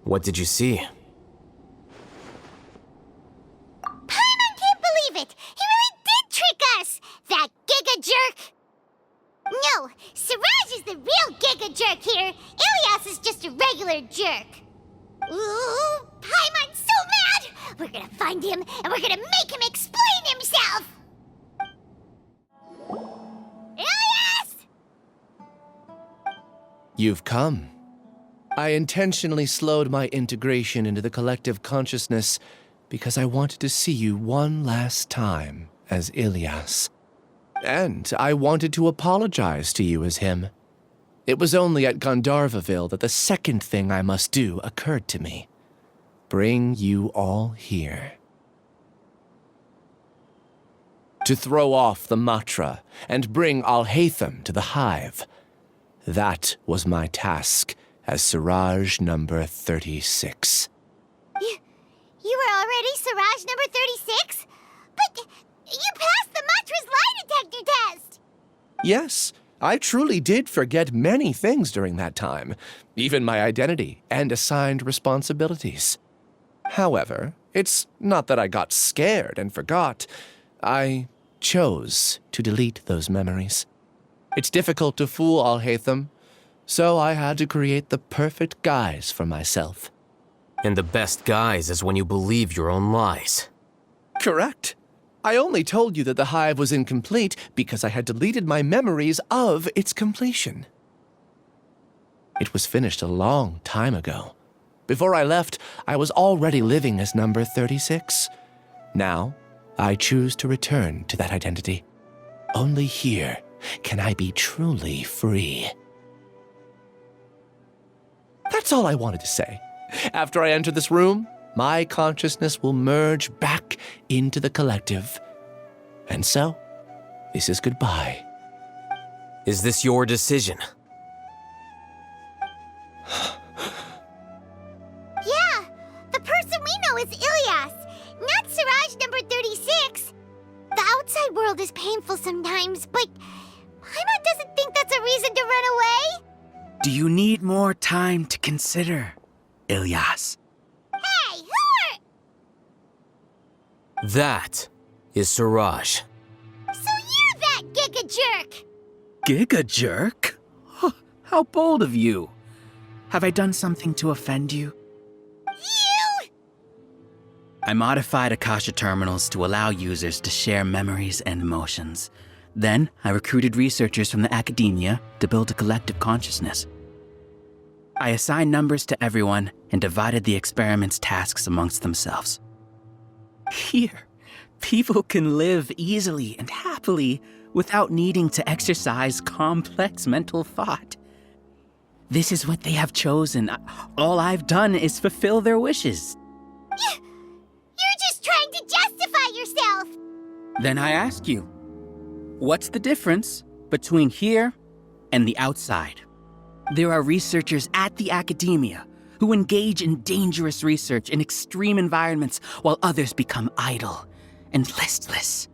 What did you see? Paimon can't believe it! He really did trick us! That giga jerk! No, Siraj is the real giga jerk here. Ilias is just a regular jerk. Ooh, Paimon's so mad! We're gonna find him, and we're gonna make him explain himself! Ilias! You've come. I intentionally slowed my integration into the collective consciousness because I wanted to see you one last time as Ilias. And I wanted to apologize to you as him. It was only at 𝗔𝗹𝗵𝗶 that the second thing I must do occurred to me. Bring you all here. To throw off the 𝗔𝗃 and bring Alhaitham to the hive. That was my task as Siraj number 36. You were already Siraj number 36? But you passed the 𝗔𝗃's lie detector test! Yes, I truly did forget many things during that time, even my identity and assigned responsibilities. However, it's not that I got scared and forgot. I chose to delete those memories. It's difficult to fool Alhaitham, so I had to create the perfect guise for myself. And the best guise is when you believe your own lies. Correct. I only told you that the hive was incomplete because I had deleted my memories of its completion. It was finished a long time ago. Before I left, I was already living as number 36. Now, I choose to return to that identity. Only here can I be truly free. That's all I wanted to say. After I enter this room, my consciousness will merge back into the collective. And so, this is goodbye. Is this your decision? Yeah, the person we know is Ilias, not Siraj number 36. The outside world is painful sometimes, but Paimon doesn't think that's a reason to run away. Do you need more time to consider, Ilias? Hey, who are... That is Siraj. So you're that giga jerk! Giga jerk? Oh, how bold of you. Have I done something to offend you? You! I modified Akasha terminals to allow users to share memories and emotions. Then, I recruited researchers from the academia to build a collective consciousness. I assigned numbers to everyone and divided the experiment's tasks amongst themselves. Here, people can live easily and happily without needing to exercise complex mental thought. This is what they have chosen. All I've done is fulfill their wishes. You're just trying to justify yourself! Then I ask you, What's the difference between here and the outside? There are researchers at the academia who engage in dangerous research in extreme environments while others become idle and listless.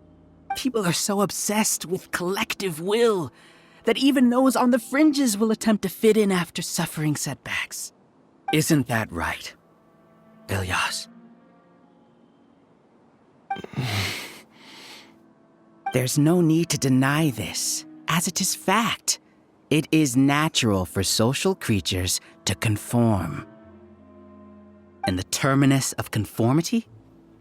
People are so obsessed with collective will that even those on the fringes will attempt to fit in after suffering setbacks. Isn't that right, Ilyas? There's no need to deny this, as it is fact. It is natural for social creatures to conform. And the terminus of conformity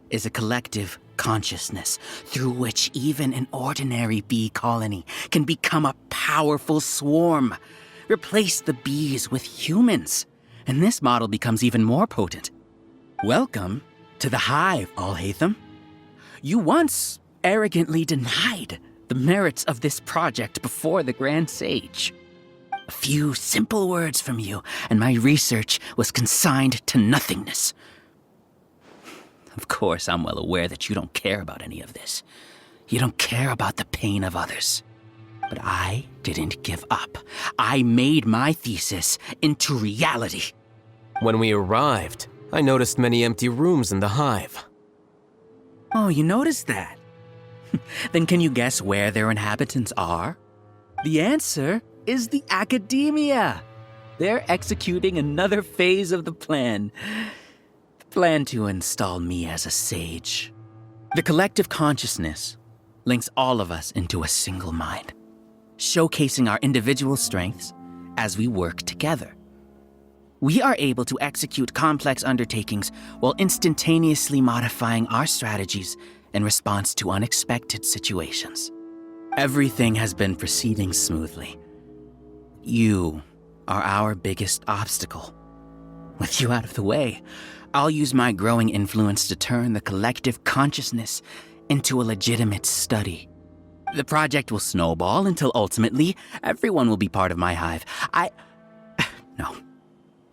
is a collective consciousness through which even an ordinary bee colony can become a powerful swarm. Replace the bees with humans, and this model becomes even more potent. Welcome to the hive, Alhaitham. You once arrogantly denied the merits of this project before the Grand Sage. A few simple words from you, and my research was consigned to nothingness. Of course, I'm well aware that you don't care about any of this. You don't care about the pain of others. But I didn't give up. I made my thesis into reality. When we arrived, I noticed many empty rooms in the hive. Oh, you noticed that? Then can you guess where their inhabitants are? The answer is the academia. They're executing another phase of the plan. The plan to install me as a sage. The collective consciousness links all of us into a single mind, showcasing our individual strengths as we work together. We are able to execute complex undertakings while instantaneously modifying our strategies in response to unexpected situations. Everything has been proceeding smoothly. You are our biggest obstacle. With you out of the way, I'll use my growing influence to turn the collective consciousness into a legitimate study. The project will snowball until ultimately everyone will be part of my hive. No.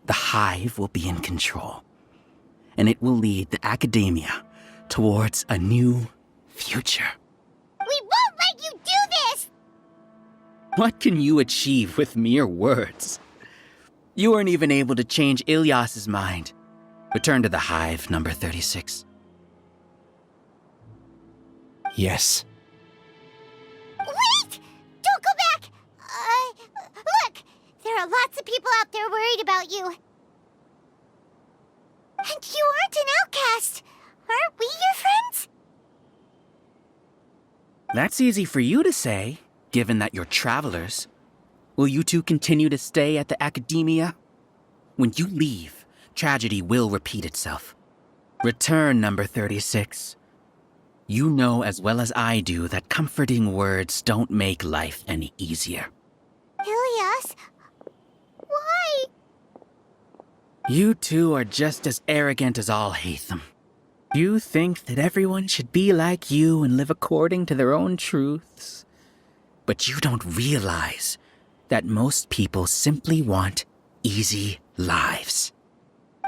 The hive will be in control, and it will lead the academia towards a new future. We won't let you do this! What can you achieve with mere words? You weren't even able to change Ilyas's mind. Return to the hive, number 36. Yes. Wait! Don't go back! Look! There are lots of people out there worried about you. And you aren't an outcast. Aren't we your friends? That's easy for you to say, given that you're travelers. Will you two continue to stay at the academia? When you leave, tragedy will repeat itself. Return, number 36. You know as well as I do that comforting words don't make life any easier. Ilyas, why? You two are just as arrogant as Alhaitham. You think that everyone should be like you and live according to their own truths. But you don't realize that most people simply want easy lives.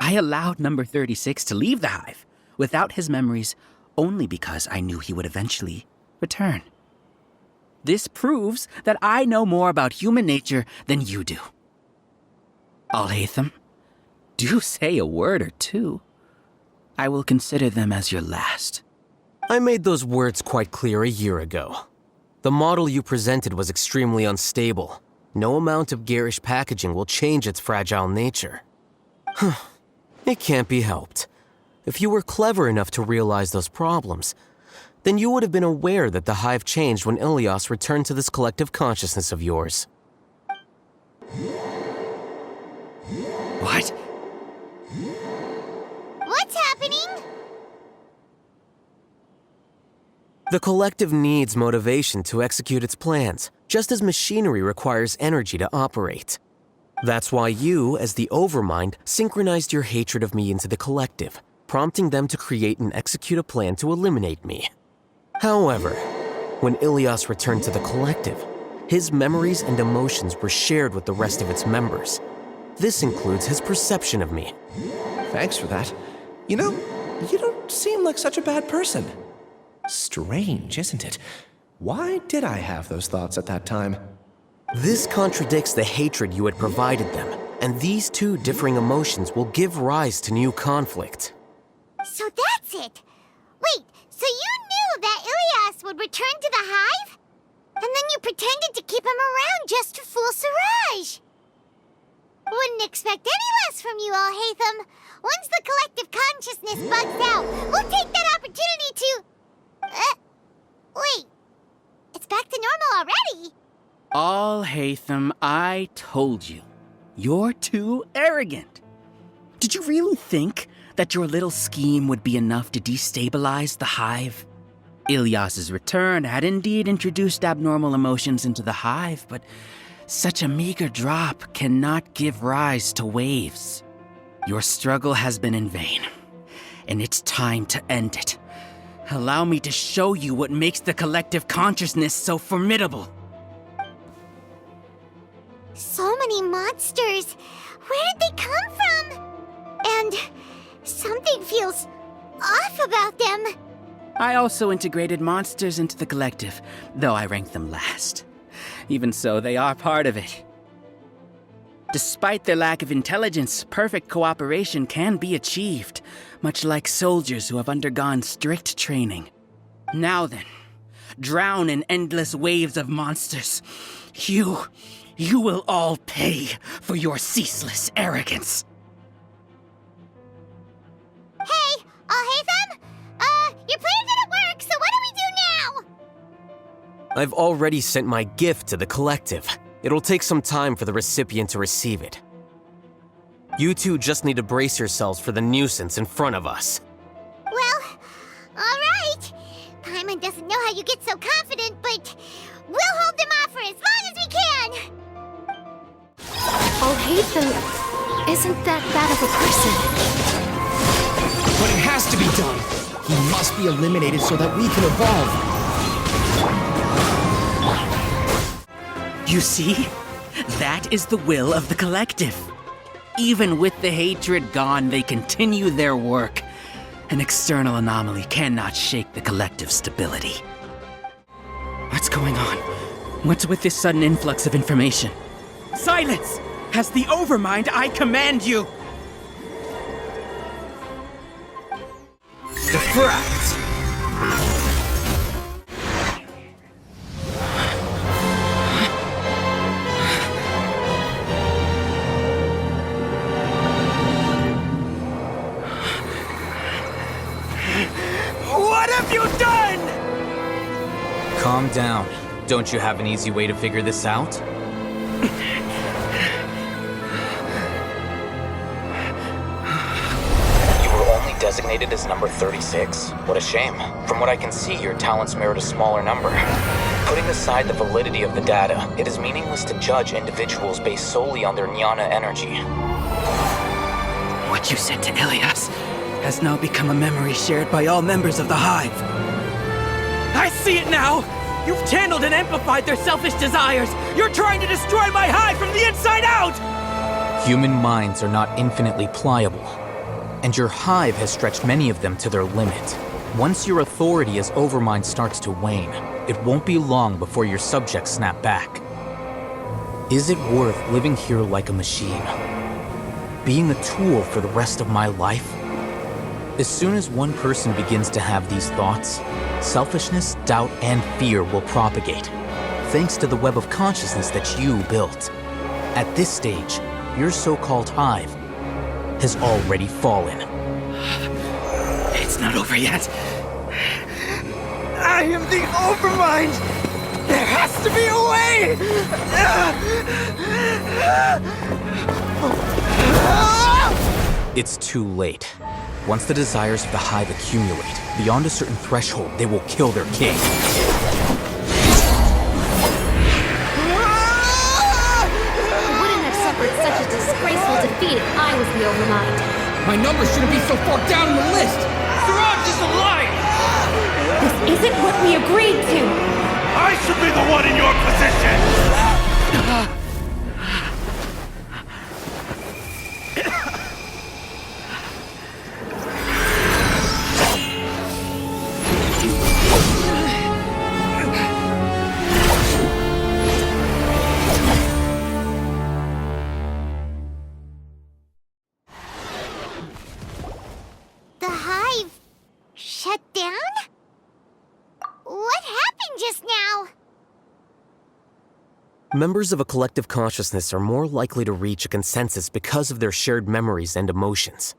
I allowed number 36 to leave the hive without his memories only because I knew he would eventually return. This proves that I know more about human nature than you do. Alhaitham, do say a word or two. I will consider them as your last. I made those words quite clear a year ago. The model you presented was extremely unstable. No amount of garish packaging will change its fragile nature. It can't be helped. If you were clever enough to realize those problems, then you would have been aware that the hive changed when Ilyas returned to this collective consciousness of yours. What? What's happening? The collective needs motivation to execute its plans, just as machinery requires energy to operate. That's why you, as the Overmind, synchronized your hatred of me into the collective, prompting them to create and execute a plan to eliminate me. However, when Ilyas returned to the collective, his memories and emotions were shared with the rest of its members. This includes his perception of me. Thanks for that. You know, you don't seem like such a bad person. Strange, isn't it? Why did I have those thoughts at that time? This contradicts the hatred you had provided them, and these two differing emotions will give rise to new conflict. So that's it. Wait, so you knew that Ilias would return to the hive? And then you pretended to keep him around just to fool Siraj. Wouldn't expect any less from you, Alhaitham. Once the collective consciousness bugs out, we'll take that opportunity to... wait. It's back to normal already. Alhaitham, I told you. You're too arrogant. Did you really think that your little scheme would be enough to destabilize the hive? Ilias's return had indeed introduced abnormal emotions into the hive, but such a meager drop cannot give rise to waves. Your struggle has been in vain, and it's time to end it. Allow me to show you what makes the collective consciousness so formidable. So many monsters. Where did they come from? And something feels off about them. I also integrated monsters into the collective, though I ranked them last. Even so, they are part of it. Despite their lack of intelligence, perfect cooperation can be achieved, much like soldiers who have undergone strict training. Now then, drown in endless waves of monsters. You will all pay for your ceaseless arrogance. Hey, Alhaitham? Your plan didn't work, so what do we do now? I've already sent my gift to the collective. It'll take some time for the recipient to receive it. You two just need to brace yourselves for the nuisance in front of us. Well, alright. Paimon doesn't know how you get so confident, but we'll hold them off for as long as we can. Alhaitham isn't that bad of a person. But it has to be done. He must be eliminated so that we can evolve. You see? That is the will of the collective. Even with the hatred gone, they continue their work. An external anomaly cannot shake the collective's stability. What's going on? What's with this sudden influx of information? Silence! As the Overmind, I command you! Diffract! What have you done? Calm down. Don't you have an easy way to figure this out? You were only designated as number 36? What a shame. From what I can see, your talents merit a smaller number. Putting aside the validity of the data, it is meaningless to judge individuals based solely on their jnana energy. What you said to Ilias has now become a memory shared by all members of the Hive. I see it now! You've channeled and amplified their selfish desires! You're trying to destroy my Hive from the inside out! Human minds are not infinitely pliable, and your Hive has stretched many of them to their limit. Once your authority as Overmind starts to wane, it won't be long before your subjects snap back. Is it worth living here like a machine? Being a tool for the rest of my life? As soon as one person begins to have these thoughts, selfishness, doubt, and fear will propagate, thanks to the web of consciousness that you built. At this stage, your so-called Hive has already fallen. It's not over yet. I am the Overmind! There has to be a way! It's too late. Once the desires of the Hive accumulate, beyond a certain threshold, they will kill their king. Wouldn't have suffered such a disgraceful defeat if I was the Overmind. My number shouldn't be so far down the list! Siraj is alive! This isn't what we agreed to! I should be the one in your position! Members of a collective consciousness are more likely to reach a consensus because of their shared memories and emotions.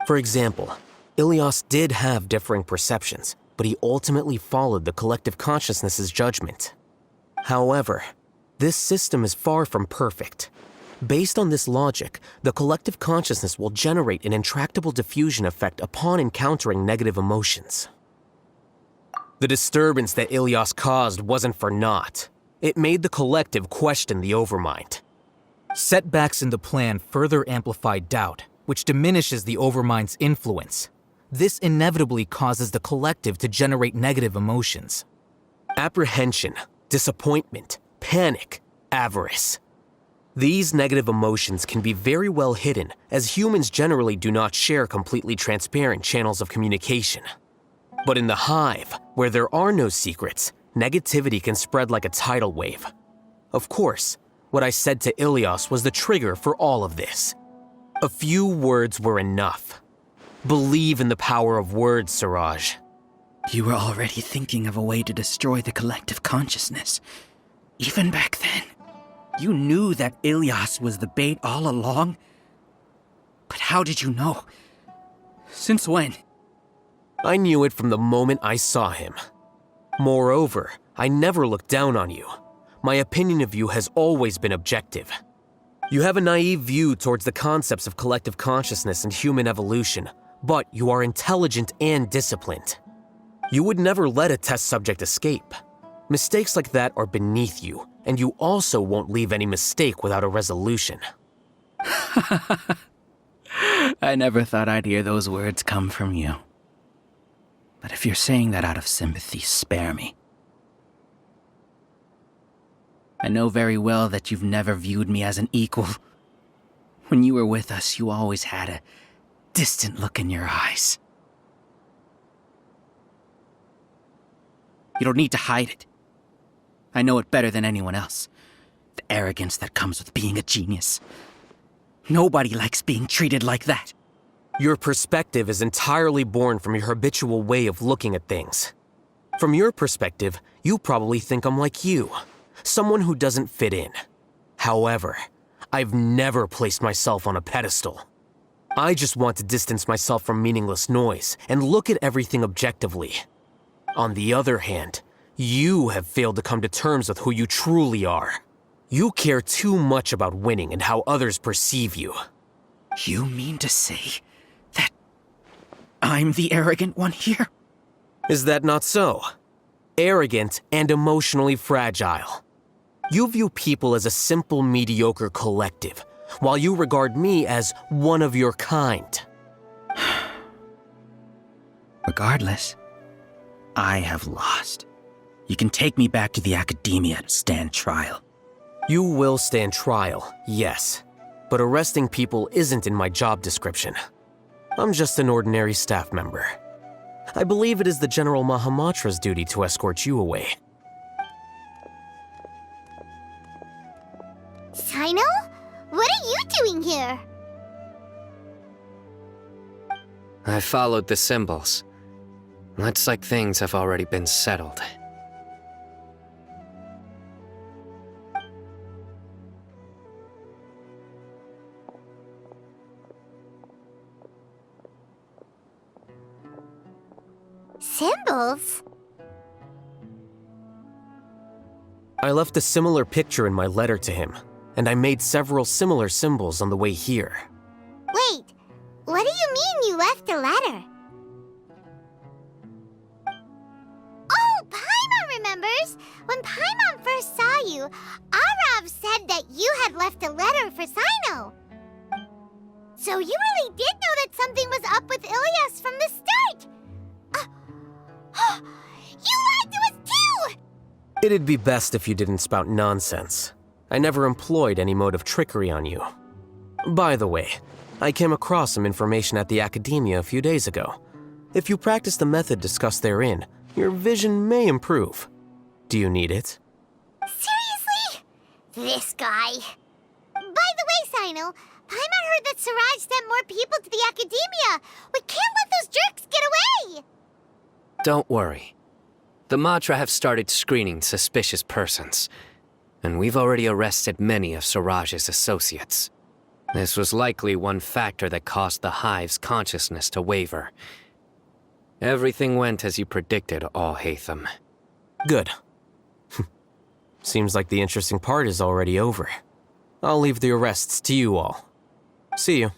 For example, Ilias did have differing perceptions, but he ultimately followed the collective consciousness's judgment. However, this system is far from perfect. Based on this logic, the collective consciousness will generate an intractable diffusion effect upon encountering negative emotions. The disturbance that Ilias caused wasn't for naught. It made the collective question the Overmind. Setbacks in the plan further amplified doubt, which diminishes the Overmind's influence. This inevitably causes the collective to generate negative emotions. Apprehension, disappointment, panic, avarice. These negative emotions can be very well hidden, as humans generally do not share completely transparent channels of communication. But in the hive, where there are no secrets, negativity can spread like a tidal wave. Of course, what I said to Ilias was the trigger for all of this. A few words were enough. Believe in the power of words, Siraj. You were already thinking of a way to destroy the collective consciousness. Even back then, you knew that Ilias was the bait all along. But how did you know? Since when? I knew it from the moment I saw him. Moreover, I never looked down on you. My opinion of you has always been objective. You have a naive view towards the concepts of collective consciousness and human evolution, but you are intelligent and disciplined. You would never let a test subject escape. Mistakes like that are beneath you, and you also won't leave any mistake without a resolution. I never thought I'd hear those words come from you. But if you're saying that out of sympathy, spare me. I know very well that you've never viewed me as an equal. When you were with us, you always had a distant look in your eyes. You don't need to hide it. I know it better than anyone else. The arrogance that comes with being a genius. Nobody likes being treated like that. Your perspective is entirely born from your habitual way of looking at things. From your perspective, you probably think I'm like you, someone who doesn't fit in. However, I've never placed myself on a pedestal. I just want to distance myself from meaningless noise and look at everything objectively. On the other hand, you have failed to come to terms with who you truly are. You care too much about winning and how others perceive you. You mean to say that I'm the arrogant one here? Is that not so? Arrogant and emotionally fragile. You view people as a simple, mediocre collective, while you regard me as one of your kind. Regardless, I have lost. You can take me back to the academia to stand trial. You will stand trial, yes. But arresting people isn't in my job description. I'm just an ordinary staff member. I believe it is the General Mahamatra's duty to escort you away. Sino? What are you doing here? I followed the symbols. Looks like things have already been settled. Symbols? I left a similar picture in my letter to him, and I made several similar symbols on the way here. Wait, what do you mean you left a letter? Oh, Paimon remembers! When Paimon first saw you, Arav said that you had left a letter for Sino. So you really did know that something was up with Ilias from the start! You lied to us too! It'd be best if you didn't spout nonsense. I never employed any mode of trickery on you. By the way, I came across some information at the Academia a few days ago. If you practice the method discussed therein, your vision may improve. Do you need it? Seriously? This guy. By the way, Sino, Paimon heard that Siraj sent more people to the Academia. We can't let those jerks get away! Don't worry. The Matra have started screening suspicious persons. and we've already arrested many of Siraj's associates. This was likely one factor that caused the Hive's consciousness to waver. Everything went as you predicted, Alhaitham. Good. Seems like the interesting part is already over. I'll leave the arrests to you all. See you.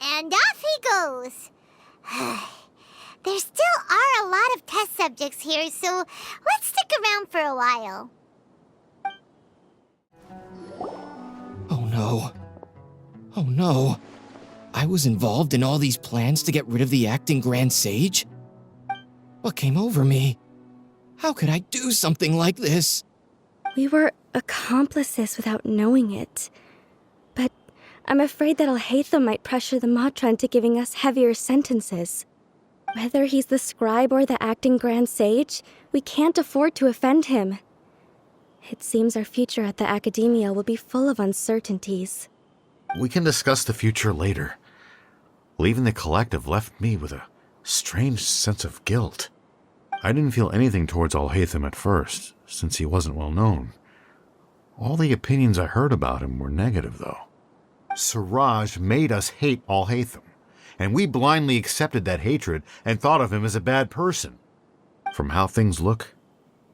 And off he goes. There still are a lot of test subjects here, so let's stick around for a while. Oh no. Oh no. I was involved in all these plans to get rid of the acting Grand Sage? What came over me? How could I do something like this? We were accomplices without knowing it. But I'm afraid that Alhaitham might pressure the Matra into giving us heavier sentences. Whether he's the scribe or the acting Grand Sage, we can't afford to offend him. It seems our future at the Academia will be full of uncertainties. We can discuss the future later. Leaving the collective left me with a strange sense of guilt. I didn't feel anything towards Alhaitham at first, since he wasn't well known. All the opinions I heard about him were negative, though. Siraj made us hate Alhaitham, and we blindly accepted that hatred and thought of him as a bad person. From how things look,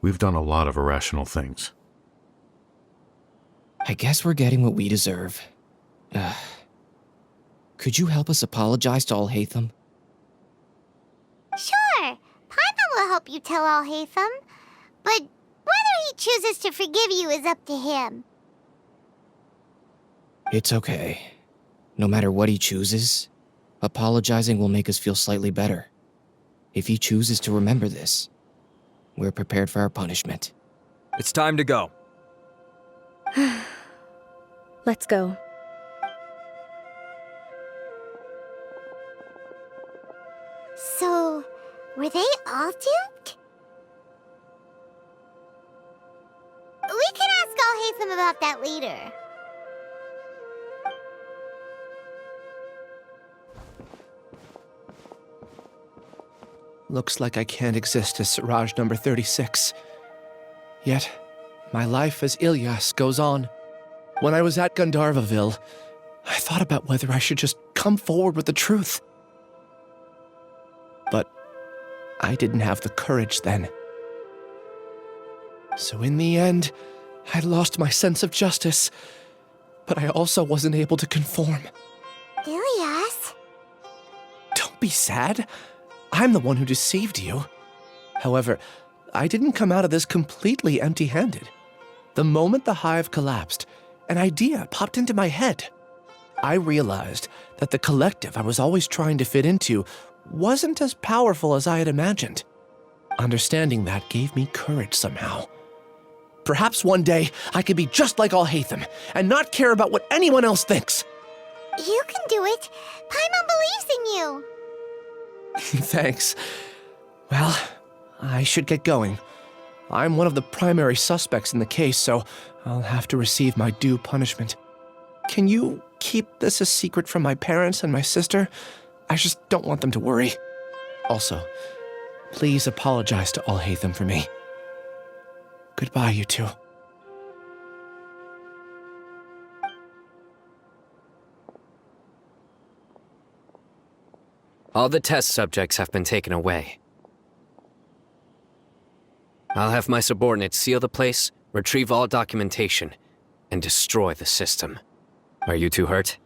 we've done a lot of irrational things. I guess we're getting what we deserve. Could you help us apologize to Alhaitham? Sure, Paimon will help you tell Alhaitham, but whether he chooses to forgive you is up to him. It's okay. No matter what he chooses, apologizing will make us feel slightly better. If he chooses to remember this, we're prepared for our punishment. It's time to go. Let's go. So, were they all duped? We can ask Alhaitham about that later. Looks like I can't exist as Siraj number 36. Yet, my life as Ilyas goes on. When I was at Gundarvaville, I thought about whether I should just come forward with the truth. But I didn't have the courage then. So in the end, I lost my sense of justice, but I also wasn't able to conform. Ilyas? Don't be sad. I'm the one who deceived you. However, I didn't come out of this completely empty-handed. The moment the hive collapsed, an idea popped into my head. I realized that the collective I was always trying to fit into wasn't as powerful as I had imagined. Understanding that gave me courage somehow. Perhaps one day I could be just like Alhaitham and not care about what anyone else thinks. You can do it. Paimon believes in you. Thanks. Well, I should get going. I'm one of the primary suspects in the case, so I'll have to receive my due punishment. Can you keep this a secret from my parents and my sister? I just don't want them to worry. Also, please apologize to Alhaitham for me. Goodbye, you two. All the test subjects have been taken away. I'll have my subordinates seal the place, retrieve all documentation, and destroy the system. Are you two hurt?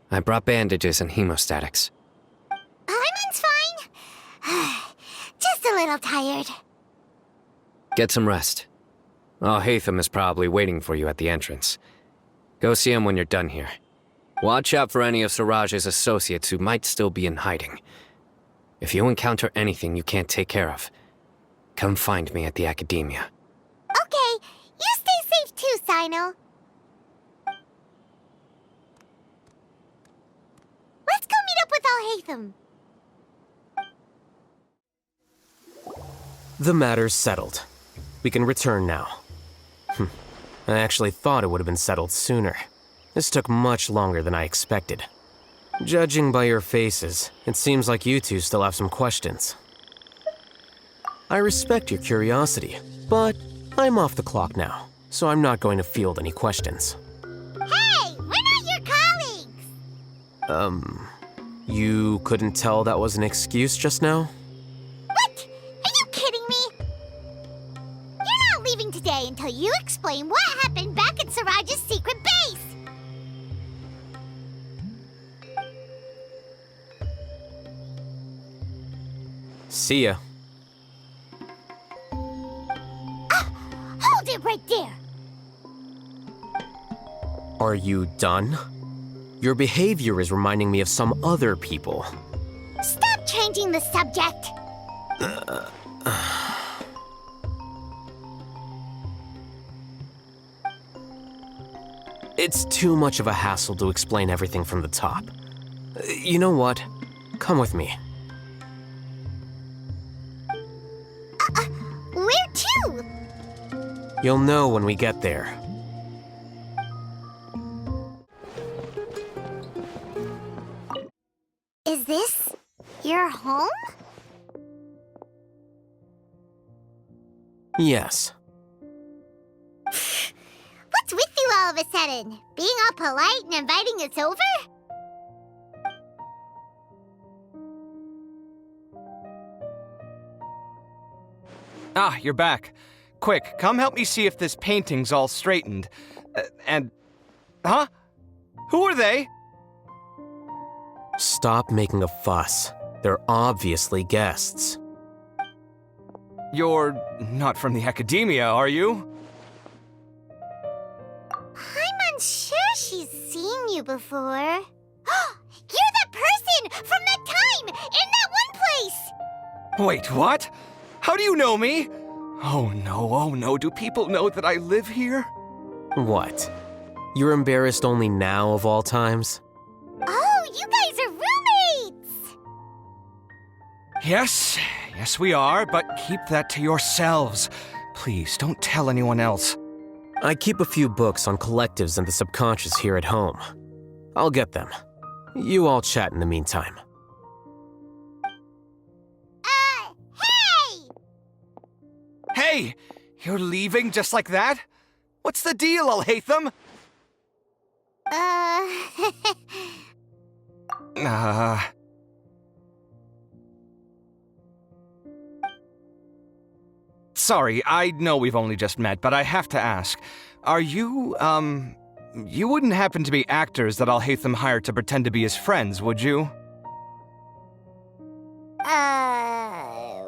I brought bandages and hemostatics. Paimon's fine. Just a little tired. Get some rest. Alhaitham is probably waiting for you at the entrance. Go see him when you're done here. Watch out for any of Siraj's associates who might still be in hiding. If you encounter anything you can't take care of, come find me at the Academia. Okay, you stay safe too, Sino. Let's go meet up with Alhaitham. The matter's settled. We can return now. I actually thought it would have been settled sooner. This took much longer than I expected. Judging by your faces, it seems like you two still have some questions. I respect your curiosity, but I'm off the clock now, so I'm not going to field any questions. Hey, we're not your colleagues! You couldn't tell that was an excuse just now? What? Are you kidding me? You're not leaving today until you explain what happened back at Siraj's secret base! See ya. Hold it right there! Are you done? Your behavior is reminding me of some other people. Stop changing the subject! It's too much of a hassle to explain everything from the top. You know what? Come with me. Where to? You'll know when we get there. Is this your home? Yes. What's with you all of a sudden? Being all polite and inviting us over? Ah, you're back. Quick, come help me see if this painting's all straightened. Huh? Who are they? Stop making a fuss. They're obviously guests. You're not from the academia, are you? I'm unsure she's seen you before. You're that person from that time in that one place! Wait, what? How do you know me? Oh no, do people know that I live here? What? You're embarrassed only now of all times? Oh, you guys are roommates! Yes we are, but keep that to yourselves. Please, don't tell anyone else. I keep a few books on collectives and the subconscious here at home. I'll get them. You all chat in the meantime. Hey! You're leaving just like that? What's the deal, Alhaitham? Sorry, I know we've only just met, but I have to ask. Are you, you wouldn't happen to be actors that Alhaitham hired to pretend to be his friends, would you?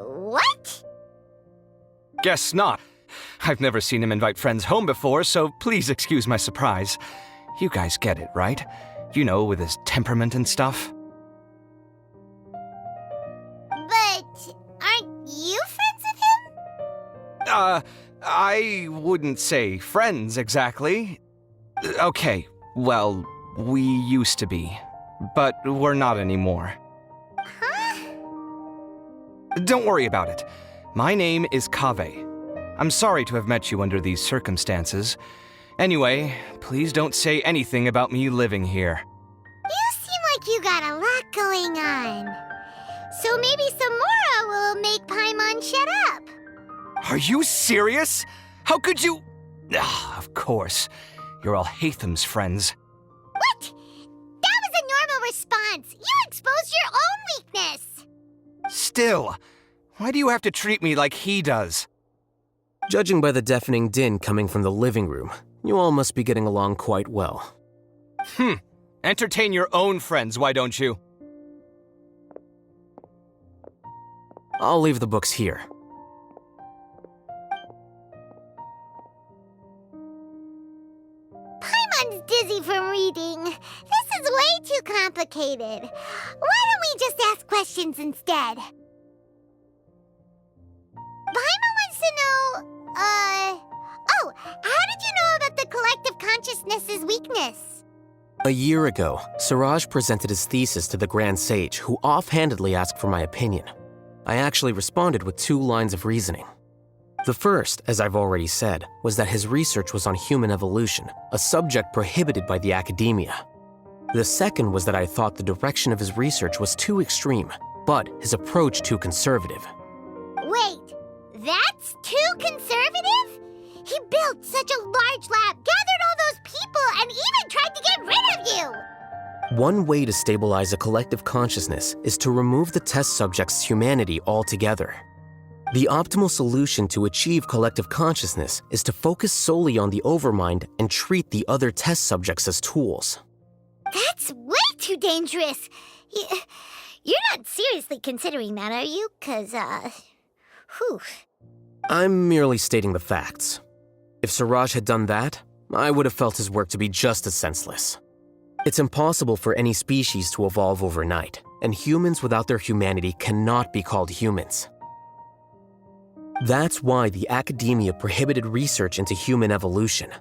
What? Guess not. I've never seen him invite friends home before, so please excuse my surprise. You guys get it, right? You know, with his temperament and stuff. But aren't you friends with him? I wouldn't say friends exactly. Okay, well, we used to be, but we're not anymore. Huh? Don't worry about it. My name is Kaveh. I'm sorry to have met you under these circumstances. Anyway, please don't say anything about me living here. You seem like you got a lot going on. So maybe Sumeru will make Paimon shut up. Are you serious? How could you? Of course. You're Alhaitham's friends. What? That was a normal response. You exposed your own weakness. Still, why do you have to treat me like he does? Judging by the deafening din coming from the living room, you all must be getting along quite well. Entertain your own friends, why don't you? I'll leave the books here. Paimon's dizzy from reading. This is way too complicated. Why don't we just ask questions instead? Paimon wants to know, how did you know about the collective consciousness's weakness? A year ago, Siraj presented his thesis to the Grand Sage, who offhandedly asked for my opinion. I actually responded with 2 lines of reasoning. The first, as I've already said, was that his research was on human evolution, a subject prohibited by the academia. The second was that I thought the direction of his research was too extreme, but his approach too conservative. Wait, That's too conservative? He built such a large lab, gathered all those people, and even tried to get rid of you! One way to stabilize a collective consciousness is to remove the test subject's humanity altogether. The optimal solution to achieve collective consciousness is to focus solely on the overmind and treat the other test subjects as tools. That's way too dangerous! You're not seriously considering that, are you? 'Cause, whew. I'm merely stating the facts. If Siraj had done that, I would have felt his work to be just as senseless. It's impossible for any species to evolve overnight, and humans without their humanity cannot be called humans. That's why the academia prohibited research into human evolution.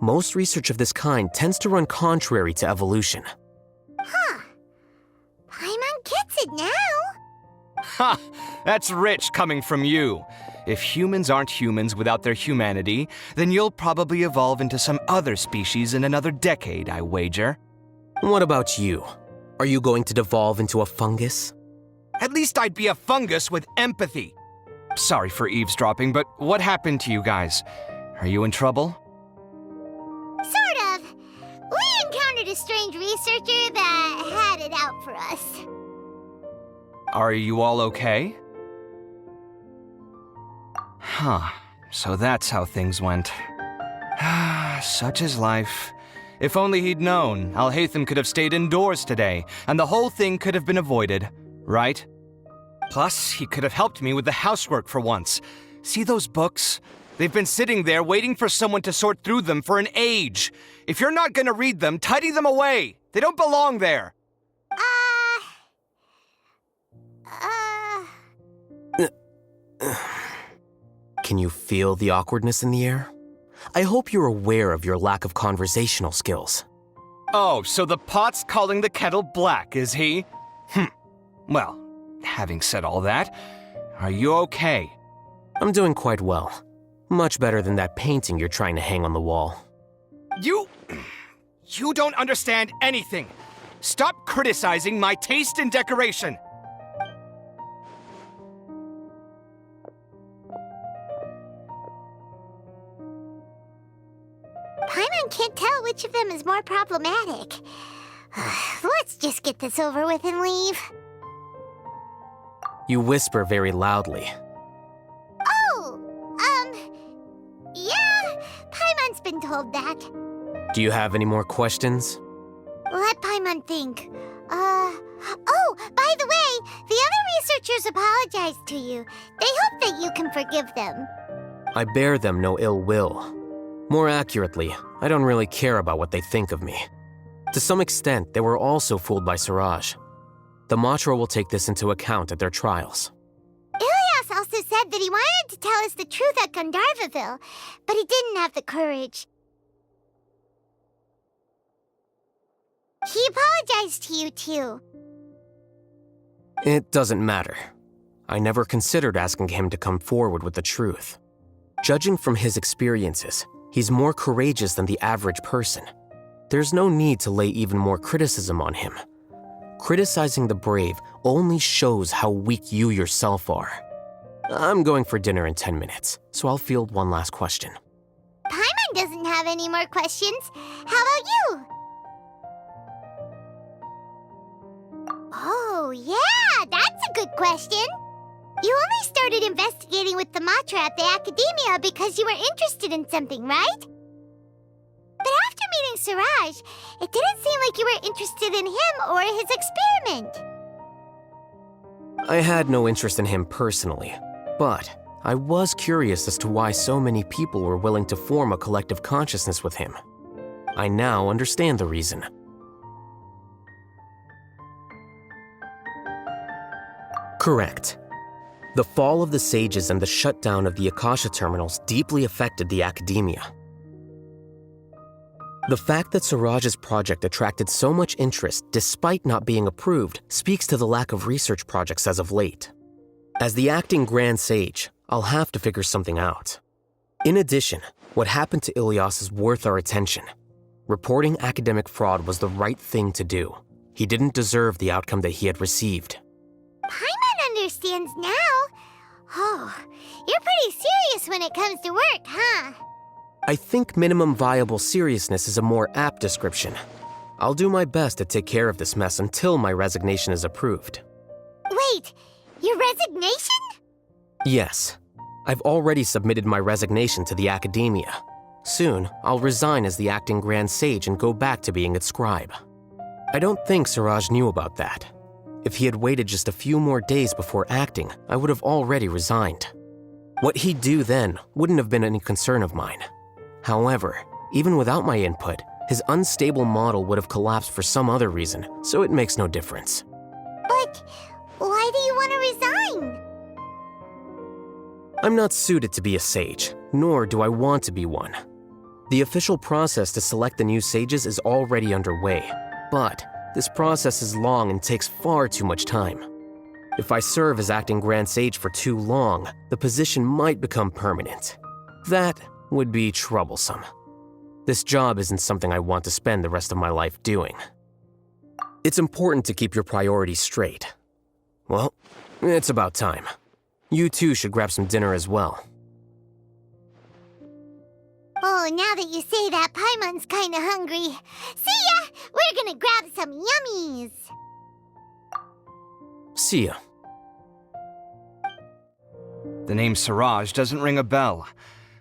Most research of this kind tends to run contrary to evolution. Huh. Paimon gets it now. Ha! That's rich coming from you. If humans aren't humans without their humanity, then you'll probably evolve into some other species in another decade, I wager. What about you? Are you going to devolve into a fungus? At least I'd be a fungus with empathy. Sorry for eavesdropping, but what happened to you guys? Are you in trouble? Sort of. We encountered a strange researcher that had it out for us. Are you all okay? Huh. So that's how things went. Such is life. If only he'd known, Alhaitham could have stayed indoors today, and the whole thing could have been avoided, right? Plus, he could have helped me with the housework for once. See those books? They've been sitting there waiting for someone to sort through them for an age. If you're not gonna read them, tidy them away. They don't belong there. Can you feel the awkwardness in the air? I hope you're aware of your lack of conversational skills. Oh, so the pot's calling the kettle black, is he? Well, having said all that, are you okay? I'm doing quite well. Much better than that painting you're trying to hang on the wall. You don't understand anything. Stop criticizing my taste in decoration. Paimon can't tell which of them is more problematic. Let's just get this over with and leave. You whisper very loudly. Yeah, Paimon's been told that. Do you have any more questions? Let Paimon think. Oh, by the way, the other researchers apologized to you. They hope that you can forgive them. I bear them no ill will. More accurately, I don't really care about what they think of me. To some extent, they were also fooled by Siraj. The 𝗏𝗏 will take this into account at their trials. Ilias also said that he wanted to tell us the truth at 𝗔𝗹𝗵𝗶𝗁, but he didn't have the courage. He apologized to you, too. It doesn't matter. I never considered asking him to come forward with the truth. Judging from his experiences, he's more courageous than the average person. There's no need to lay even more criticism on him. Criticizing the brave only shows how weak you yourself are. I'm going for dinner in 10 minutes, so I'll field one last question. Paimon doesn't have any more questions. How about you? Oh, yeah, that's a good question. You only started investigating with the 𝗏𝗏 at the academia because you were interested in something, right? But after meeting Siraj, it didn't seem like you were interested in him or his experiment. I had no interest in him personally, but I was curious as to why so many people were willing to form a collective consciousness with him. I now understand the reason. Correct. The fall of the sages and the shutdown of the Akasha terminals deeply affected the academia. The fact that Siraj's project attracted so much interest despite not being approved speaks to the lack of research projects as of late. As the acting Grand Sage, I'll have to figure something out. In addition, what happened to Ilias is worth our attention. Reporting academic fraud was the right thing to do. He didn't deserve the outcome that he had received. Paimon understands now. Oh, you're pretty serious when it comes to work, huh? I think minimum viable seriousness is a more apt description. I'll do my best to take care of this mess until my resignation is approved. Wait, your resignation? Yes. I've already submitted my resignation to the Academia. Soon, I'll resign as the acting Grand Sage and go back to being its scribe. I don't think Siraj knew about that. If he had waited just a few more days before acting, I would have already resigned. What he'd do then wouldn't have been any concern of mine. However, even without my input, his unstable model would have collapsed for some other reason, so it makes no difference. But why do you want to resign? I'm not suited to be a sage, nor do I want to be one. The official process to select the new sages is already underway, but this process is long and takes far too much time. If I serve as acting Grand Sage for too long, the position might become permanent. That would be troublesome. This job isn't something I want to spend the rest of my life doing. It's important to keep your priorities straight. Well, it's about time. You too should grab some dinner as well. Oh, now that you say that, Paimon's kinda hungry. See ya! We're gonna grab some yummies! See ya. The name Siraj doesn't ring a bell.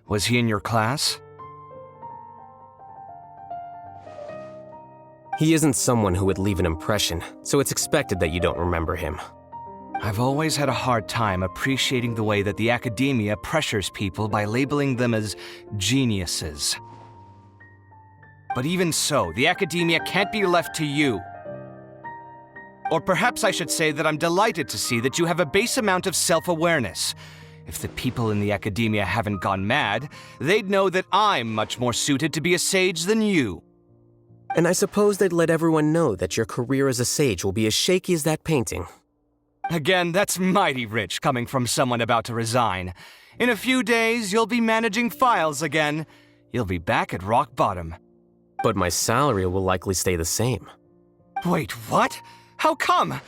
Was he in your class? He isn't someone who would leave an impression, so it's expected that you don't remember him. I've always had a hard time appreciating the way that the Academia pressures people by labeling them as geniuses. But even so, the Academia can't be left to you. Or perhaps I should say that I'm delighted to see that you have a base amount of self-awareness. If the people in the Academia haven't gone mad, they'd know that I'm much more suited to be a sage than you. And I suppose they'd let everyone know that your career as a sage will be as shaky as that painting. Again, that's mighty rich coming from someone about to resign. In a few days, you'll be managing files again. You'll be back at rock bottom. But my salary will likely stay the same. Wait, what? How come?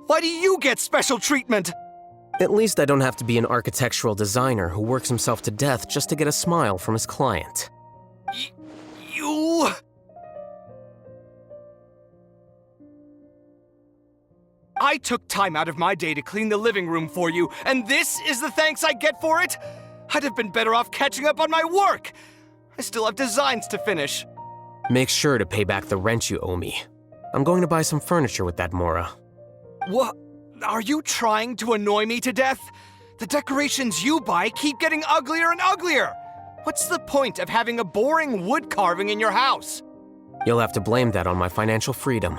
Why do you get special treatment? At least I don't have to be an architectural designer who works himself to death just to get a smile from his client. You... I took time out of my day to clean the living room for you, and this is the thanks I get for it? I'd have been better off catching up on my work. I still have designs to finish. Make sure to pay back the rent you owe me. I'm going to buy some furniture with that Mora. What? Are you trying to annoy me to death? The decorations you buy keep getting uglier and uglier. What's the point of having a boring wood carving in your house? You'll have to blame that on my financial freedom.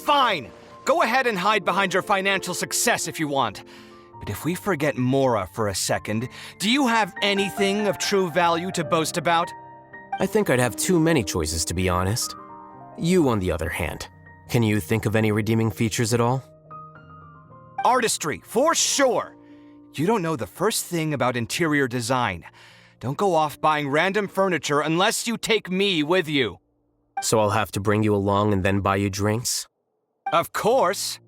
Fine! Go ahead and hide behind your financial success if you want. But if we forget Mora for a second, do you have anything of true value to boast about? I think I'd have too many choices, to be honest. You, on the other hand, can you think of any redeeming features at all? Artistry, for sure! You don't know the first thing about interior design. Don't go off buying random furniture unless you take me with you. So I'll have to bring you along and then buy you drinks? Of course!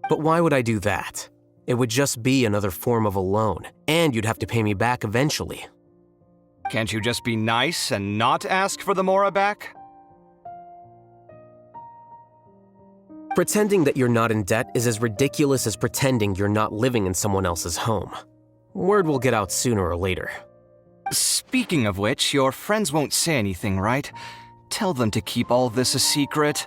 But why would I do that? It would just be another form of a loan, and you'd have to pay me back eventually. Can't you just be nice and not ask for the Mora back? Pretending that you're not in debt is as ridiculous as pretending you're not living in someone else's home. Word will get out sooner or later. Speaking of which, your friends won't say anything, right? Tell them to keep all this a secret.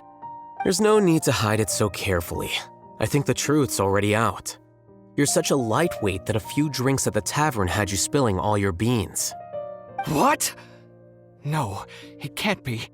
There's no need to hide it so carefully. I think the truth's already out. You're such a lightweight that a few drinks at the tavern had you spilling all your beans. What? No, it can't be.